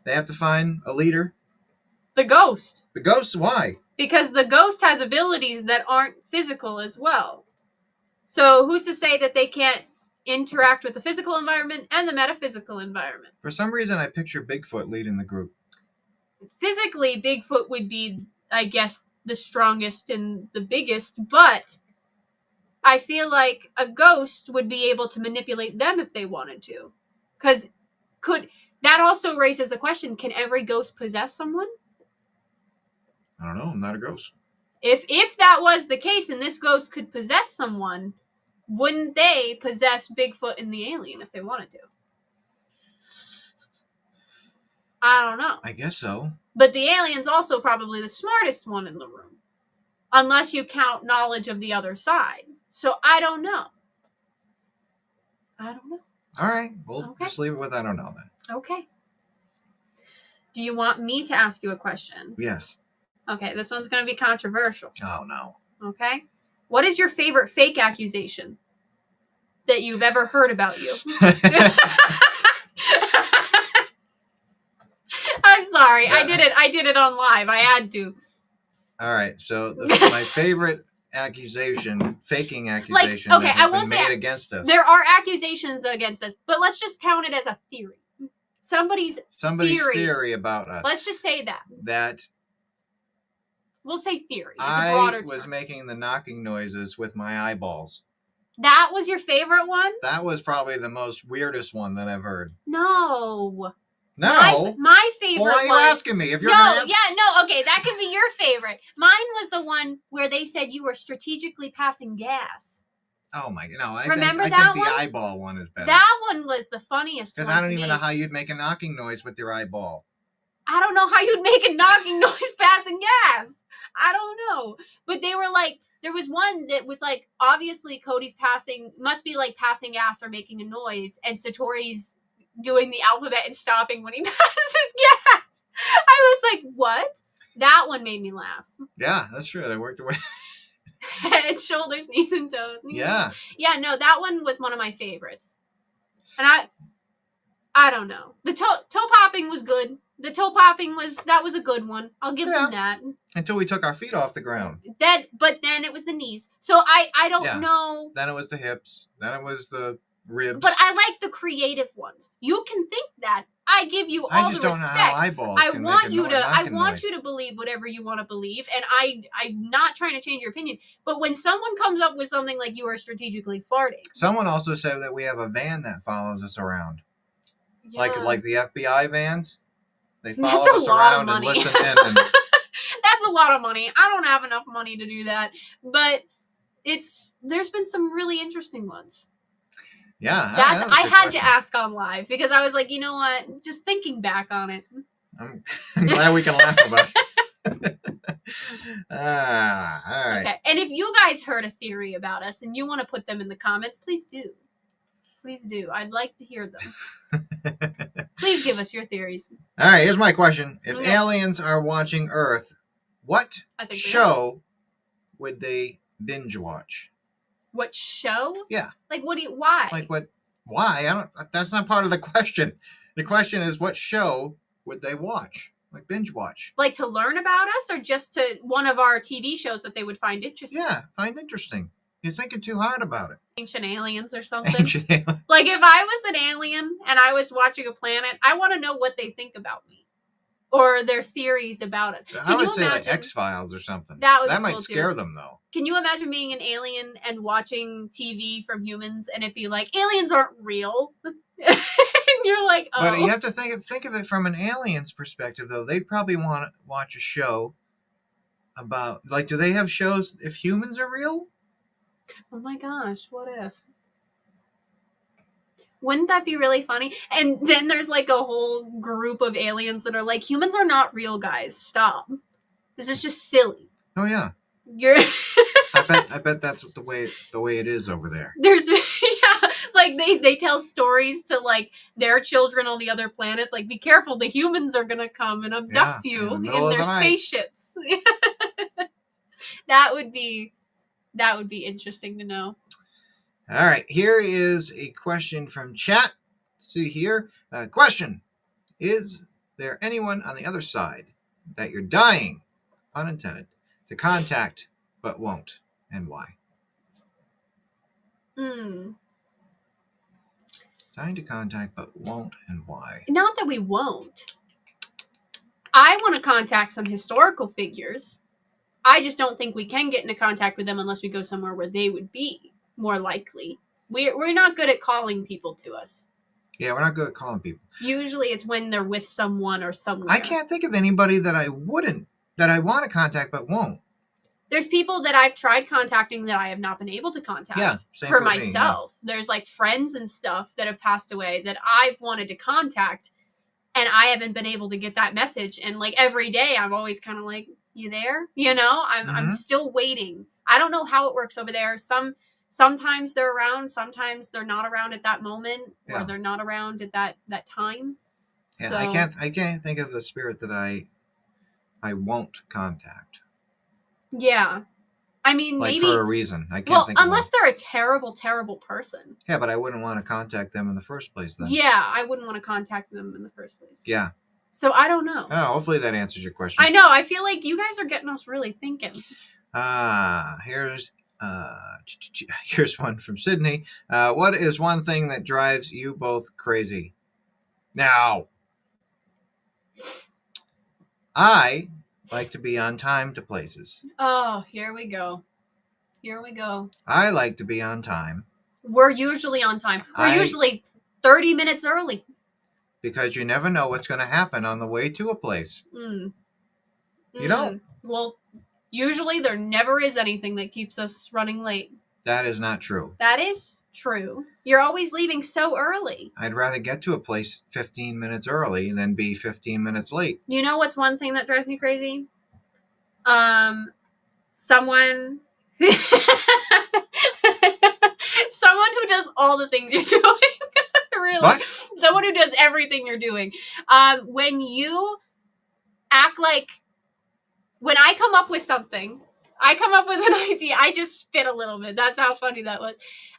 They have to find a leader. The ghost. The ghost? Why? Because the ghost has abilities that aren't physical as well. So who's to say that they can't interact with the physical environment and the metaphysical environment? For some reason, I picture Bigfoot leading the group. Physically, Bigfoot would be, I guess, the strongest and the biggest, but I feel like a ghost would be able to manipulate them if they wanted to. Because that also raises the question, can every ghost possess someone? I don't know. I'm not a ghost. If that was the case and this ghost could possess someone, wouldn't they possess Bigfoot and the alien if they wanted to? I don't know. I guess so. But the alien's also probably the smartest one in the room. Unless you count knowledge of the other side. So I don't know. All right. We'll just leave it with I don't know then. Okay. Do you want me to ask you a question? Yes. Okay, this one's going to be controversial. Oh, no. Okay. What is your favorite fake accusation that you've ever heard about you? I'm sorry. I did it on live. I had to. All right. So my favorite faking accusation okay, that has been made against us. There are accusations against us, but let's just count it as a theory. Somebody's theory about us. Let's just say that. We'll say theory. It's a broader term. I was making the knocking noises with my eyeballs. That was your favorite one? That was probably the most weirdest one that I've heard. No. No. My favorite one. Why are you asking me? If you're okay, that could be your favorite. Mine was the one where they said you were strategically passing gas. Oh my, no, I Remember think that the one? eyeball one is better. That one was the funniest one. Because I don't to even me. know how you'd make a knocking noise with your eyeball. I don't know how you'd make a knocking noise passing gas. I don't know. But they were like, there was one that was like, obviously Cody's must be like passing gas or making a noise, and Satori's doing the alphabet and stopping when he passes gas. I was like, what? That one made me laugh. Yeah, that's true. They worked away. Head, shoulders, knees, and toes. Yeah. Yeah, no, that one was one of my favorites. And I don't know. The toe popping was good. The toe popping that was a good one. I'll give them that. Until we took our feet off the ground. But then it was the knees. So I don't know. Then it was the hips. Then it was the ribs. But I like the creative ones. You can think that. I give you all the respect. I just don't know how eyeballs I can want make you to I want noise. you to believe whatever you want to believe, and I'm not trying to change your opinion. But when someone comes up with something like you are strategically farting. Someone also said that we have a van that follows us around. Yeah. Like the FBI vans. They follow That's us around and listen in. And... That's a lot of money. I don't have enough money to do that. But there's been some really interesting ones. Yeah. I had to ask on live because I was like, you know what? Just thinking back on it. I'm glad we can laugh about it. All right. Okay. And if you guys heard a theory about us and you want to put them in the comments, please do. Please do. I'd like to hear them. Please give us your theories. All right, here's my question. If Okay. aliens are watching Earth, what show would they binge watch? What show? Yeah. Like why? Like what? Why? That's not part of the question. The question is, what show would they watch? Like binge watch? Like to learn about us, or just to one of our TV shows that they would find interesting? Yeah, find interesting. You're thinking too hard about it. Ancient aliens or something. Ancient aliens. Like if I was an alien and I was watching a planet, I want to know what they think about me. Or their theories about us. I would say like X-Files or something. That might scare them though. Can you imagine being an alien and watching TV from humans and it be like, aliens aren't real? And you're like, oh. But you have to think of it from an alien's perspective though. They'd probably want to watch a show about, like, do they have shows if humans are real? Oh my gosh, what if? Wouldn't that be really funny? And then there's like a whole group of aliens that are like, humans are not real, guys. Stop. This is just silly. Oh yeah. You're I bet that's the way it is over there. There's like they tell stories to like their children on the other planets, like, be careful, the humans are gonna come and abduct you in their spaceships. That would be interesting to know. All right, here is a question from chat. Let's see here. Question: is there anyone on the other side that you're dying, pun intended, to contact but won't, and why? Dying to contact but won't, and why? Not that we won't. I want to contact some historical figures. I just don't think we can get into contact with them unless we go somewhere where they would be more likely. We're not good at calling people to us. Yeah, we're not good at calling people. Usually it's when they're with someone or somewhere. I can't think of anybody that I want to contact but won't. There's people that I've tried contacting that I have not been able to contact for myself. Me, yeah. There's like friends and stuff that have passed away that I've wanted to contact, and I haven't been able to get that message. And like every day I'm always kind of like, you there? You know, I'm still waiting. I don't know how it works over there. Sometimes they're around, sometimes they're not around at that moment, or they're not around at that time. Yeah, so, I can't think of a spirit that I won't contact. Yeah. I mean, like maybe for a reason. I can't think of unless they're a terrible, terrible person. Yeah, but I wouldn't want to contact them in the first place then. Yeah, I wouldn't want to contact them in the first place. Yeah. So I don't know. Oh, hopefully that answers your question. I know. I feel like you guys are getting us really thinking. Here's one from Sydney. What is one thing that drives you both crazy? Now, I like to be on time to places. Oh, here we go. I like to be on time. We're usually on time. We're usually 30 minutes early. Because you never know what's going to happen on the way to a place. You don't? Well, usually there never is anything that keeps us running late. That is not true. That is true. You're always leaving so early. I'd rather get to a place 15 minutes early than be 15 minutes late. You know what's one thing that drives me crazy? Someone someone who does all the things you're doing. Really. What? Someone who does everything you're doing. When you act like, when I come up with something, I come up with an idea. I just spit a little bit. That's how funny that was.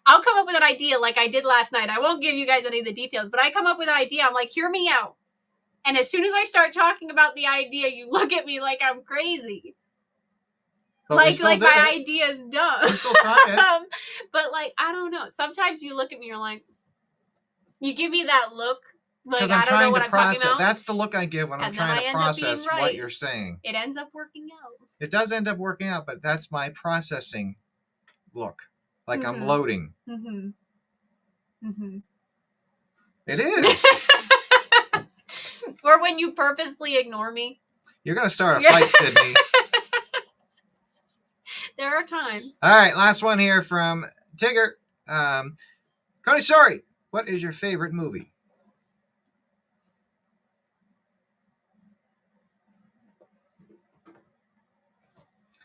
I'll come up with an idea like I did last night. I won't give you guys any of the details, but I come up with an idea. I'm like, hear me out. And as soon as I start talking about the idea, you look at me like I'm crazy. But like my idea is dumb. We still tried it. But like, I don't know. Sometimes you look at me, you're like, you give me that look. Like, I'm I don't know what to I'm talking about. That's the look I give when I'm And then trying I to end up being process right. what you're saying. It ends up working out. It does end up working out, but that's my processing look. Like I'm Mhm. loading. Mm-hmm. Mm-hmm. It is. Or when you purposely ignore me. You're going to start a fight, Sydney. There are times. All right, last one here from Tigger. Cody Satori, what is your favorite movie?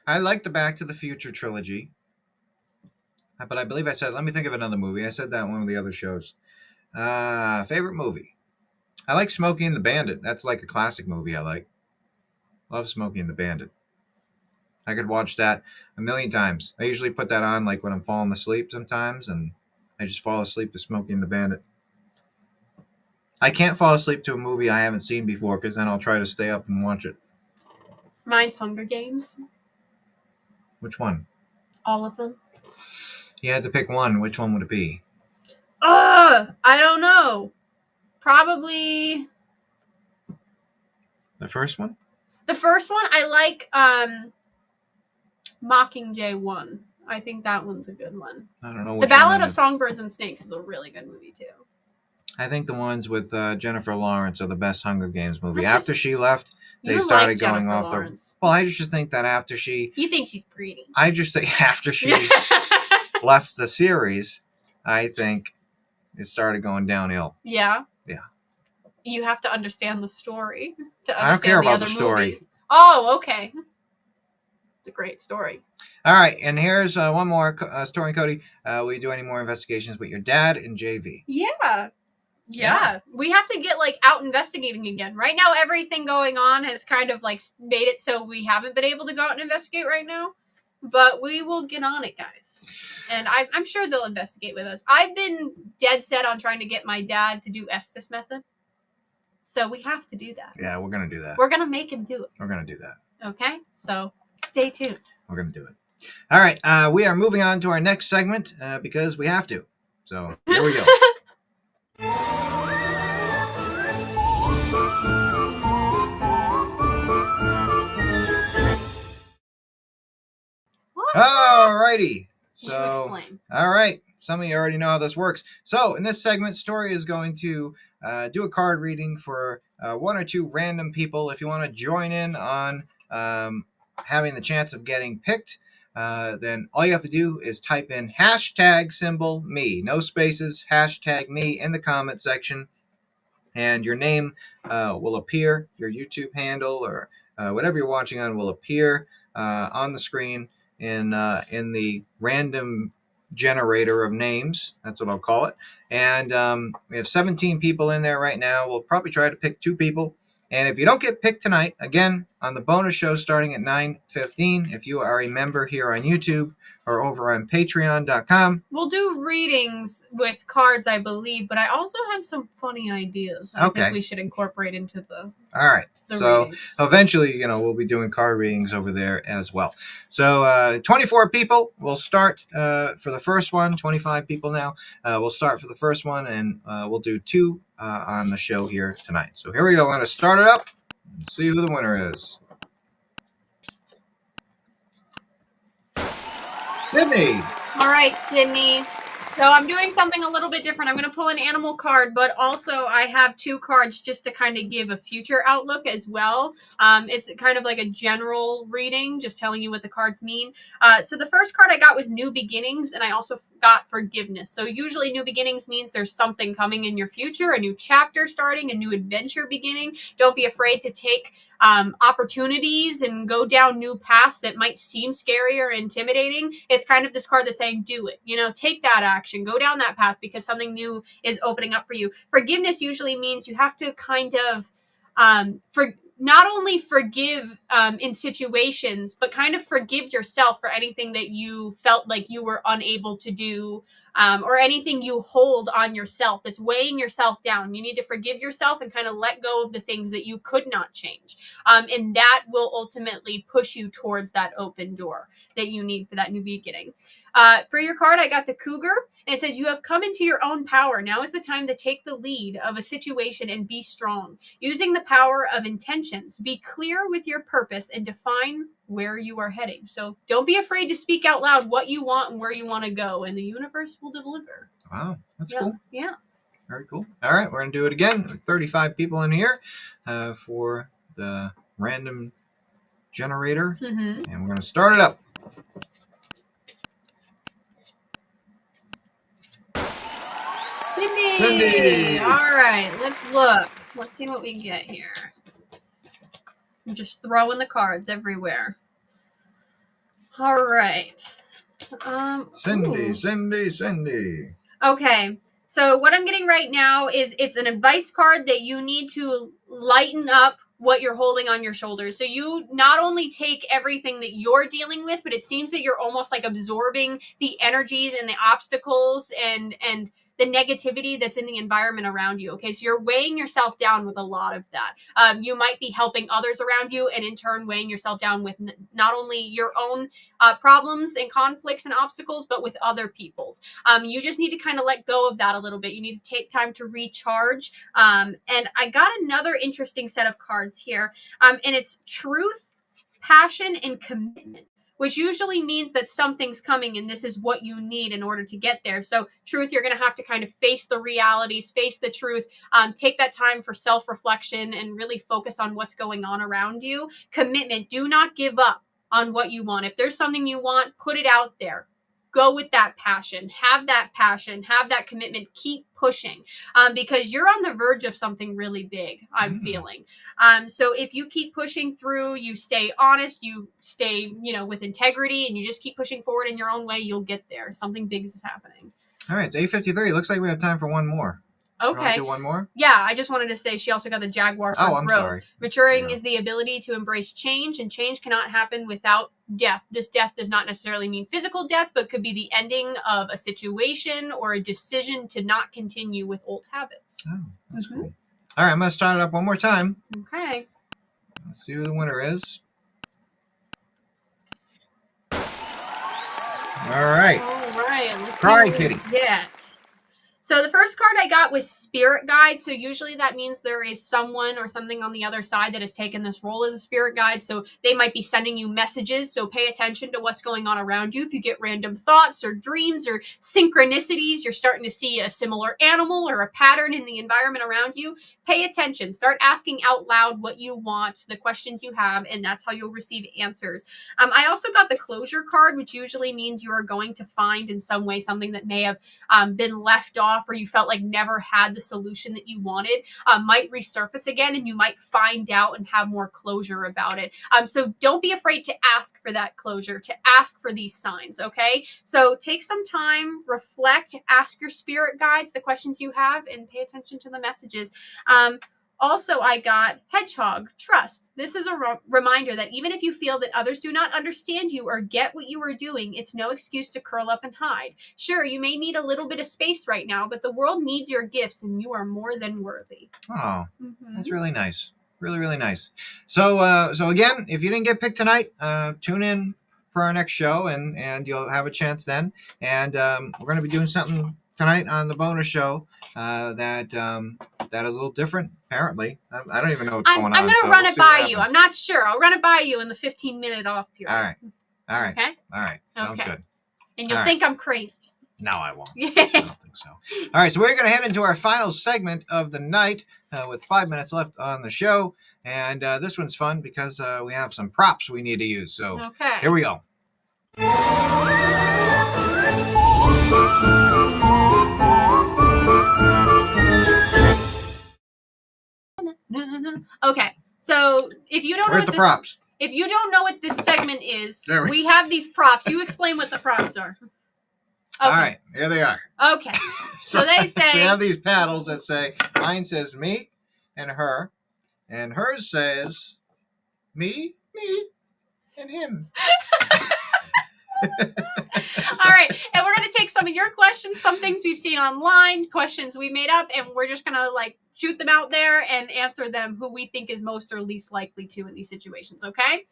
I like the Back to the Future trilogy. But I believe I said, let me think of another movie. I said that in one of the other shows. Favorite movie? I like Smokey and the Bandit. That's like a classic movie I like. Love Smokey and the Bandit. I could watch that a million times. I usually put that on like when I'm falling asleep sometimes, and I just fall asleep to Smokey and the Bandit. I can't fall asleep to a movie I haven't seen before because then I'll try to stay up and watch it. Mine's Hunger Games. Which one? All of them. You had to pick one. Which one would it be? I don't know. Probably The first one? the first one. I like Mockingjay 1. I think that one's a good one. I don't know. The Ballad of Songbirds and Snakes is a really good movie too. I think the ones with Jennifer Lawrence are the best Hunger Games movie. That's After she left, they You started like going Jennifer off Lawrence. Well, I just think that after she... You think she's pretty. I just think after she left the series, I think it started going downhill. Yeah. Yeah. You have to understand the story to understand I don't care about other the story. movies. Oh, okay. It's a great story. All right, and here's one more story, Cody. Will you do any more investigations with your dad and JV? Yeah. We have to get like out investigating again. Right now, everything going on has kind of like made it so we haven't been able to go out and investigate right now. But we will get on it, guys. And I'm sure they'll investigate with us. I've been dead set on trying to get my dad to do Estes method. So we have to do that. Yeah, we're going to do that. We're going to make him do it. We're going to do that. Okay? So stay tuned. We're going to do it. All right, we are moving on to our next segment because we have to. So here we go. All righty. You So, explain. all right. Some of you already know how this works. So in this segment, Story is going to do a card reading for one or two random people. If you want to join in on having the chance of getting picked, then all you have to do is type in #me, no spaces, #me in the comment section, and your name will appear, your YouTube handle or whatever you're watching on will appear on the screen in the random generator of names. That's what I'll call it. And we have 17 people in there right now. We'll probably try to pick 2 people. And if you don't get picked tonight, again, on the bonus show starting at 9:15, if you are a member here on YouTube or over on patreon.com. We'll do readings with cards, I believe, but I also have some funny ideas I think we should incorporate into the All right. the So readings. eventually, we'll be doing card readings over there as well. So 24 people. We'll start for the first one. 25 people now. We'll start for the first one, and we'll do 2 on the show here tonight. So here we go. I'm going to start it up and see who the winner is. Sydney. All right, Sydney. So I'm doing something a little bit different. I'm going to pull an animal card, but also I have 2 cards just to kind of give a future outlook as well. It's kind of like a general reading, just telling you what the cards mean. So the first card I got was New Beginnings, and I also got Forgiveness. So usually New Beginnings means there's something coming in your future, a new chapter starting, a new adventure beginning. Don't be afraid to take opportunities and go down new paths that might seem scary or intimidating. It's kind of this card that's saying, do it, take that action, go down that path because something new is opening up for you. Forgiveness usually means you have to kind of not only forgive in situations, but kind of forgive yourself for anything that you felt like you were unable to do, or anything you hold on yourself that's weighing yourself down. You need to forgive yourself and kind of let go of the things that you could not change. And that will ultimately push you towards that open door that you need for that new beginning. For your card, I got the Cougar, and it says, you have come into your own power. Now is the time to take the lead of a situation and be strong. Using the power of intentions, be clear with your purpose and define where you are heading. So don't be afraid to speak out loud what you want and where you want to go, and the universe will deliver. Wow, that's cool. Yeah. Very cool. All right, we're going to do it again. 35 people in here for the random generator, and we're going to start it up. Cindy! All right, let's look. Let's see what we get here. I'm just throwing the cards everywhere. All right. Cindy. Okay, so what I'm getting right now is it's an advice card that you need to lighten up what you're holding on your shoulders. So you not only take everything that you're dealing with, but it seems that you're almost like absorbing the energies and the obstacles and the negativity that's in the environment around you. Okay, so you're weighing yourself down with a lot of that. You might be helping others around you, and in turn weighing yourself down with not only your own problems and conflicts and obstacles, but with other people's. You just need to kind of let go of that a little bit. You need to take time to recharge. And I got another interesting set of cards here, and it's Truth, Passion, and Commitment, which usually means that something's coming and this is what you need in order to get there. So truth, you're going to have to kind of face the realities, face the truth, take that time for self-reflection and really focus on what's going on around you. Commitment, do not give up on what you want. If there's something you want, put it out there. Go with that passion, have that commitment, keep pushing, because you're on the verge of something really big, I'm feeling. So if you keep pushing through, you stay honest, you stay, with integrity, and you just keep pushing forward in your own way, you'll get there. Something big is happening. All right, it's 8:53. Looks like we have time for one more. Okay. Do one more? Yeah, I just wanted to say she also got the Jaguar for growth. Sorry. Maturing is the ability to embrace change, and change cannot happen without death. This death does not necessarily mean physical death, but could be the ending of a situation or a decision to not continue with old habits. Oh, that's cool. All right, I'm going to start it up one more time. Okay. Let's see who the winner is. All right. Cry Kitty. Yes. So the first card I got was Spirit Guide. So usually that means there is someone or something on the other side that has taken this role as a spirit guide. So they might be sending you messages. So pay attention to what's going on around you. If you get random thoughts or dreams or synchronicities, you're starting to see a similar animal or a pattern in the environment around you, pay attention. Start asking out loud what you want, the questions you have, and that's how you'll receive answers. I also got the Closure card, which usually means you are going to find in some way something that may have been left off, or you felt like never had the solution that you wanted, might resurface again, and you might find out and have more closure about it. So don't be afraid to ask for that closure, to ask for these signs, okay? So take some time, reflect, ask your spirit guides the questions you have, and pay attention to the messages. Also, I got Hedgehog, Trust. This is a reminder that even if you feel that others do not understand you or get what you are doing, it's no excuse to curl up and hide. Sure, you may need a little bit of space right now, but the world needs your gifts, and you are more than worthy. Oh, that's really nice. Really, really nice. So again, if you didn't get picked tonight, tune in for our next show, and you'll have a chance then. And we're going to be doing something tonight on the bonus show that is a little different, apparently. I don't even know what's going on. I'm going to run it by you. I'm not sure. I'll run it by you in the 15-minute off period. All right. Okay? All right. Sounds good. And you'll think I'm crazy. No, I won't. I don't think so. All right, so we're going to head into our final segment of the night with 5 minutes left on the show. And this one's fun because we have some props we need to use. So here we go. Okay, so if you don't Where's know the props? If you don't know what this segment is, There we have these props. You explain what the props are. Okay. All right, here they are. Okay. So they say... We have these paddles that say, mine says me and her, and hers says me, and him. All right, and we're going to take some of your questions, some things we've seen online, questions we made up, and we're just going to shoot them out there and answer them who we think is most or least likely to in these situations, okay?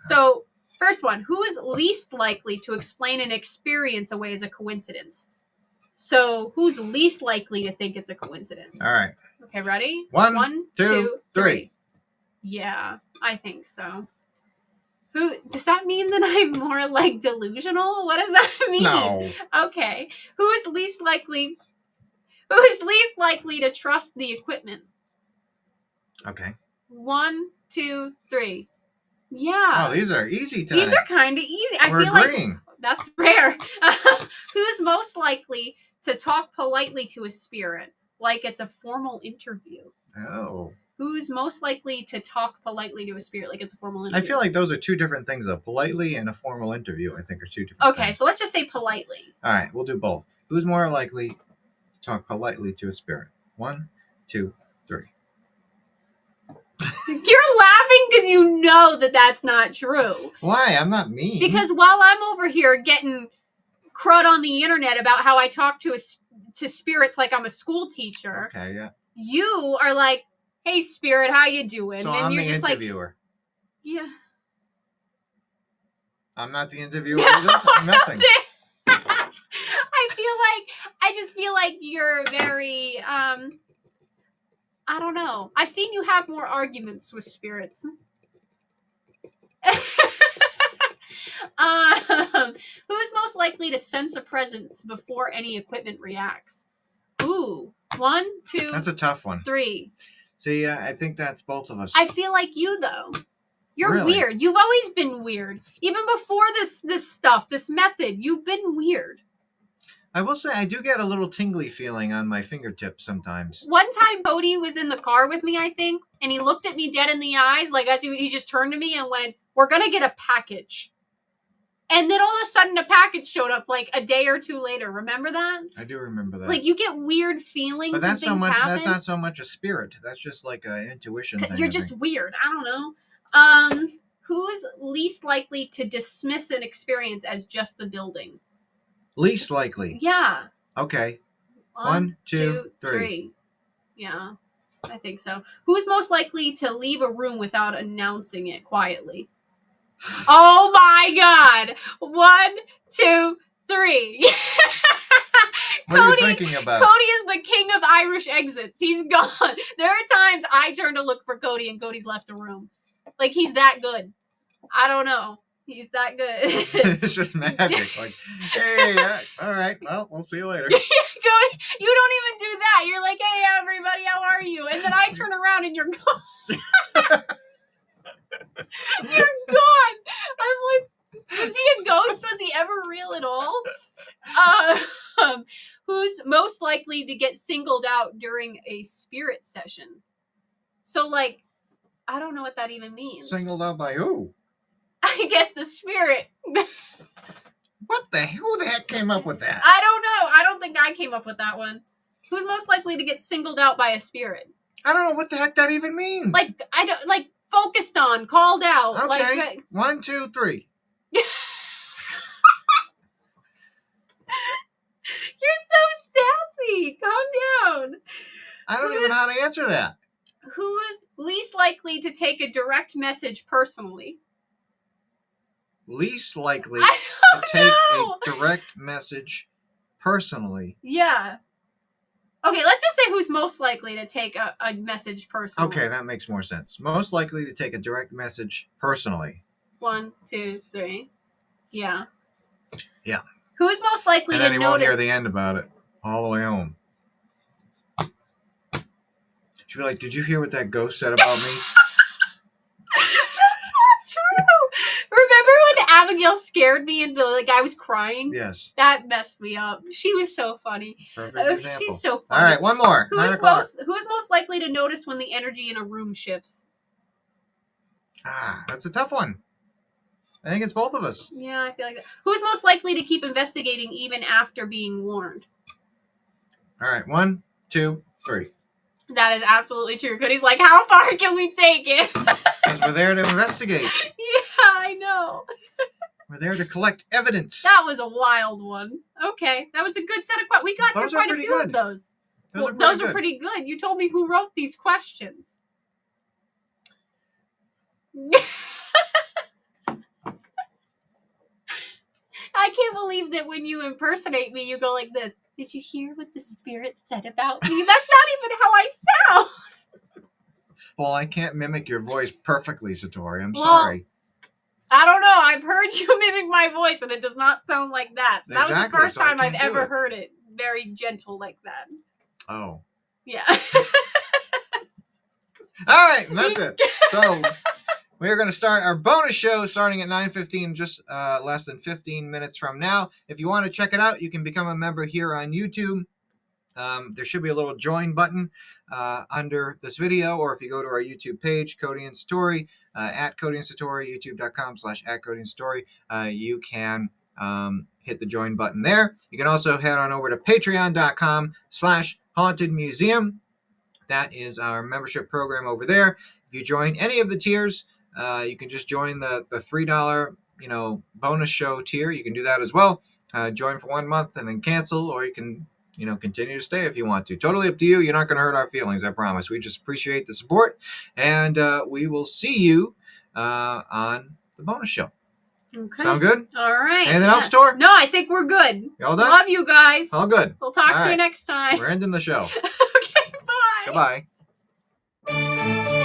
So, first one, who is least likely to explain an experience away as a coincidence? So, who's least likely to think it's a coincidence? All right. Okay, ready? One, two, three. Yeah, I think so. Who does that mean that I'm more delusional? What does that mean? No. Okay. Who is least likely to trust the equipment? Okay. 1, 2, 3. Yeah. Oh, these are easy tonight. These are kind of easy. We're agreeing. That's rare. Who's most likely to talk politely to a spirit like it's a formal interview? Oh. Who's most likely to talk politely to a spirit like it's a formal interview? I feel like those are two different things, though. Politely and a formal interview, I think, are two different things. Okay, so let's just say politely. All right, we'll do both. Who's more likely to talk politely to a spirit? 1, 2, 3. You're laughing because you know that that's not true. Why? I'm not mean. Because while I'm over here getting crud on the internet about how I talk to spirits like I'm a school teacher, okay, yeah. You are like, "Hey, spirit, how you doing?" So and I'm you're the just interviewer. Yeah. I'm not the interviewer. I'm nothing. I just feel like you're very I don't know. I've seen you have more arguments with spirits. Who's most likely to sense a presence before any equipment reacts? Ooh, 1, 2. That's a tough one. 3. See, I think that's both of us. I feel like you though. You're Really? weird. You've always been weird. Even before this stuff, this method, you've been weird. I will say I do get a little tingly feeling on my fingertips sometimes. One time Cody was in the car with me, I think, and he looked at me dead in the eyes, as he just turned to me and went, "We're going to get a package." And then all of a sudden a package showed up a day or two later. Remember that? I do remember that. You get weird feelings but that's and things happen. That's not so much a spirit. That's just like an intuition thing. You're just weird. I don't know. Who's least likely to dismiss an experience as just the building? Least likely. Yeah. Okay. 1, 2, 3. Yeah, I think so. Who's most likely to leave a room without announcing it quietly? Oh my God! 1, 2, 3. What are you thinking about? Cody is the king of Irish exits. He's gone. There are times I turn to look for Cody and Cody's left a room. He's that good. I don't know. He's that good. It's just magic. Hey, all right. Well, we'll see you later. Cody, you don't even do that. You're like, "Hey, everybody, how are you?" And then I turn around and you're gone. You're gone. I'm like, was he a ghost? Was he ever real at all? Who's most likely to get singled out during a spirit session? So, I don't know what that even means. Singled out by who? I guess the spirit. Who the heck came up with that? I don't know. I don't think I came up with that one. Who's most likely to get singled out by a spirit? I don't know what the heck that even means. I don't focused on, called out. Okay. 1, 2, 3. You're so sassy. Calm down. I don't even know how to answer that. Who is least likely to take a direct message personally? Least likely to take a direct message personally. Yeah. Okay, let's just say who's most likely to take a message personally. Okay, that makes more sense. Most likely to take a direct message personally. 1, 2, 3. Yeah. Yeah. Who's most likely And to then he won't hear notice? the end about it all the way home. She'll be like, did you hear what that ghost said about me? True. Remember when Abigail scared me and the guy was crying? Yes. That messed me up. She was so funny. Perfect example. She's so funny. All right, one more. Who's most likely to notice when the energy in a room shifts? That's a tough one. I think it's both of us. Yeah, I feel like that. Who's most likely to keep investigating even after being warned? All right, 1, 2, 3. That is absolutely true. Cody's like, how far can we take it? Because we're there to investigate. Yeah, I know. We're there to collect evidence. That was a wild one. Okay, that was a good set of questions. We got through quite a few of those. Those are pretty good. You told me who wrote these questions. I can't believe that when you impersonate me, you go like this. Did you hear what the spirit said about me? That's not even how I sound. Well, I can't mimic your voice perfectly, Satori. I'm sorry. I don't know. I've heard you mimic my voice, and it does not sound like that. So that was the first time I've ever heard it very gentle like that. Oh. Yeah. All right, and that's it. So we're going to start our bonus show starting at 9:15, just less than 15 minutes from now. If you want to check it out, you can become a member here on YouTube. There should be a little join button under this video, or if you go to our YouTube page, Cody and Satori, at Cody and Satori, youtube.com/@CodyandSatori, you can hit the join button there. You can also head on over to patreon.com/hauntedmuseum. That is our membership program over there. If you join any of the tiers, you can just join the $3 bonus show tier. You can do that as well. Join for 1 month and then cancel, or you can continue to stay if you want to. Totally up to you. You're not going to hurt our feelings, I promise. We just appreciate the support, and we will see you on the bonus show. Okay. Sound good? All right. Anything else, Tor? No, I think we're good. You all done? Love you guys. All good. We'll talk to you next time. We're ending the show. Okay, bye. Goodbye.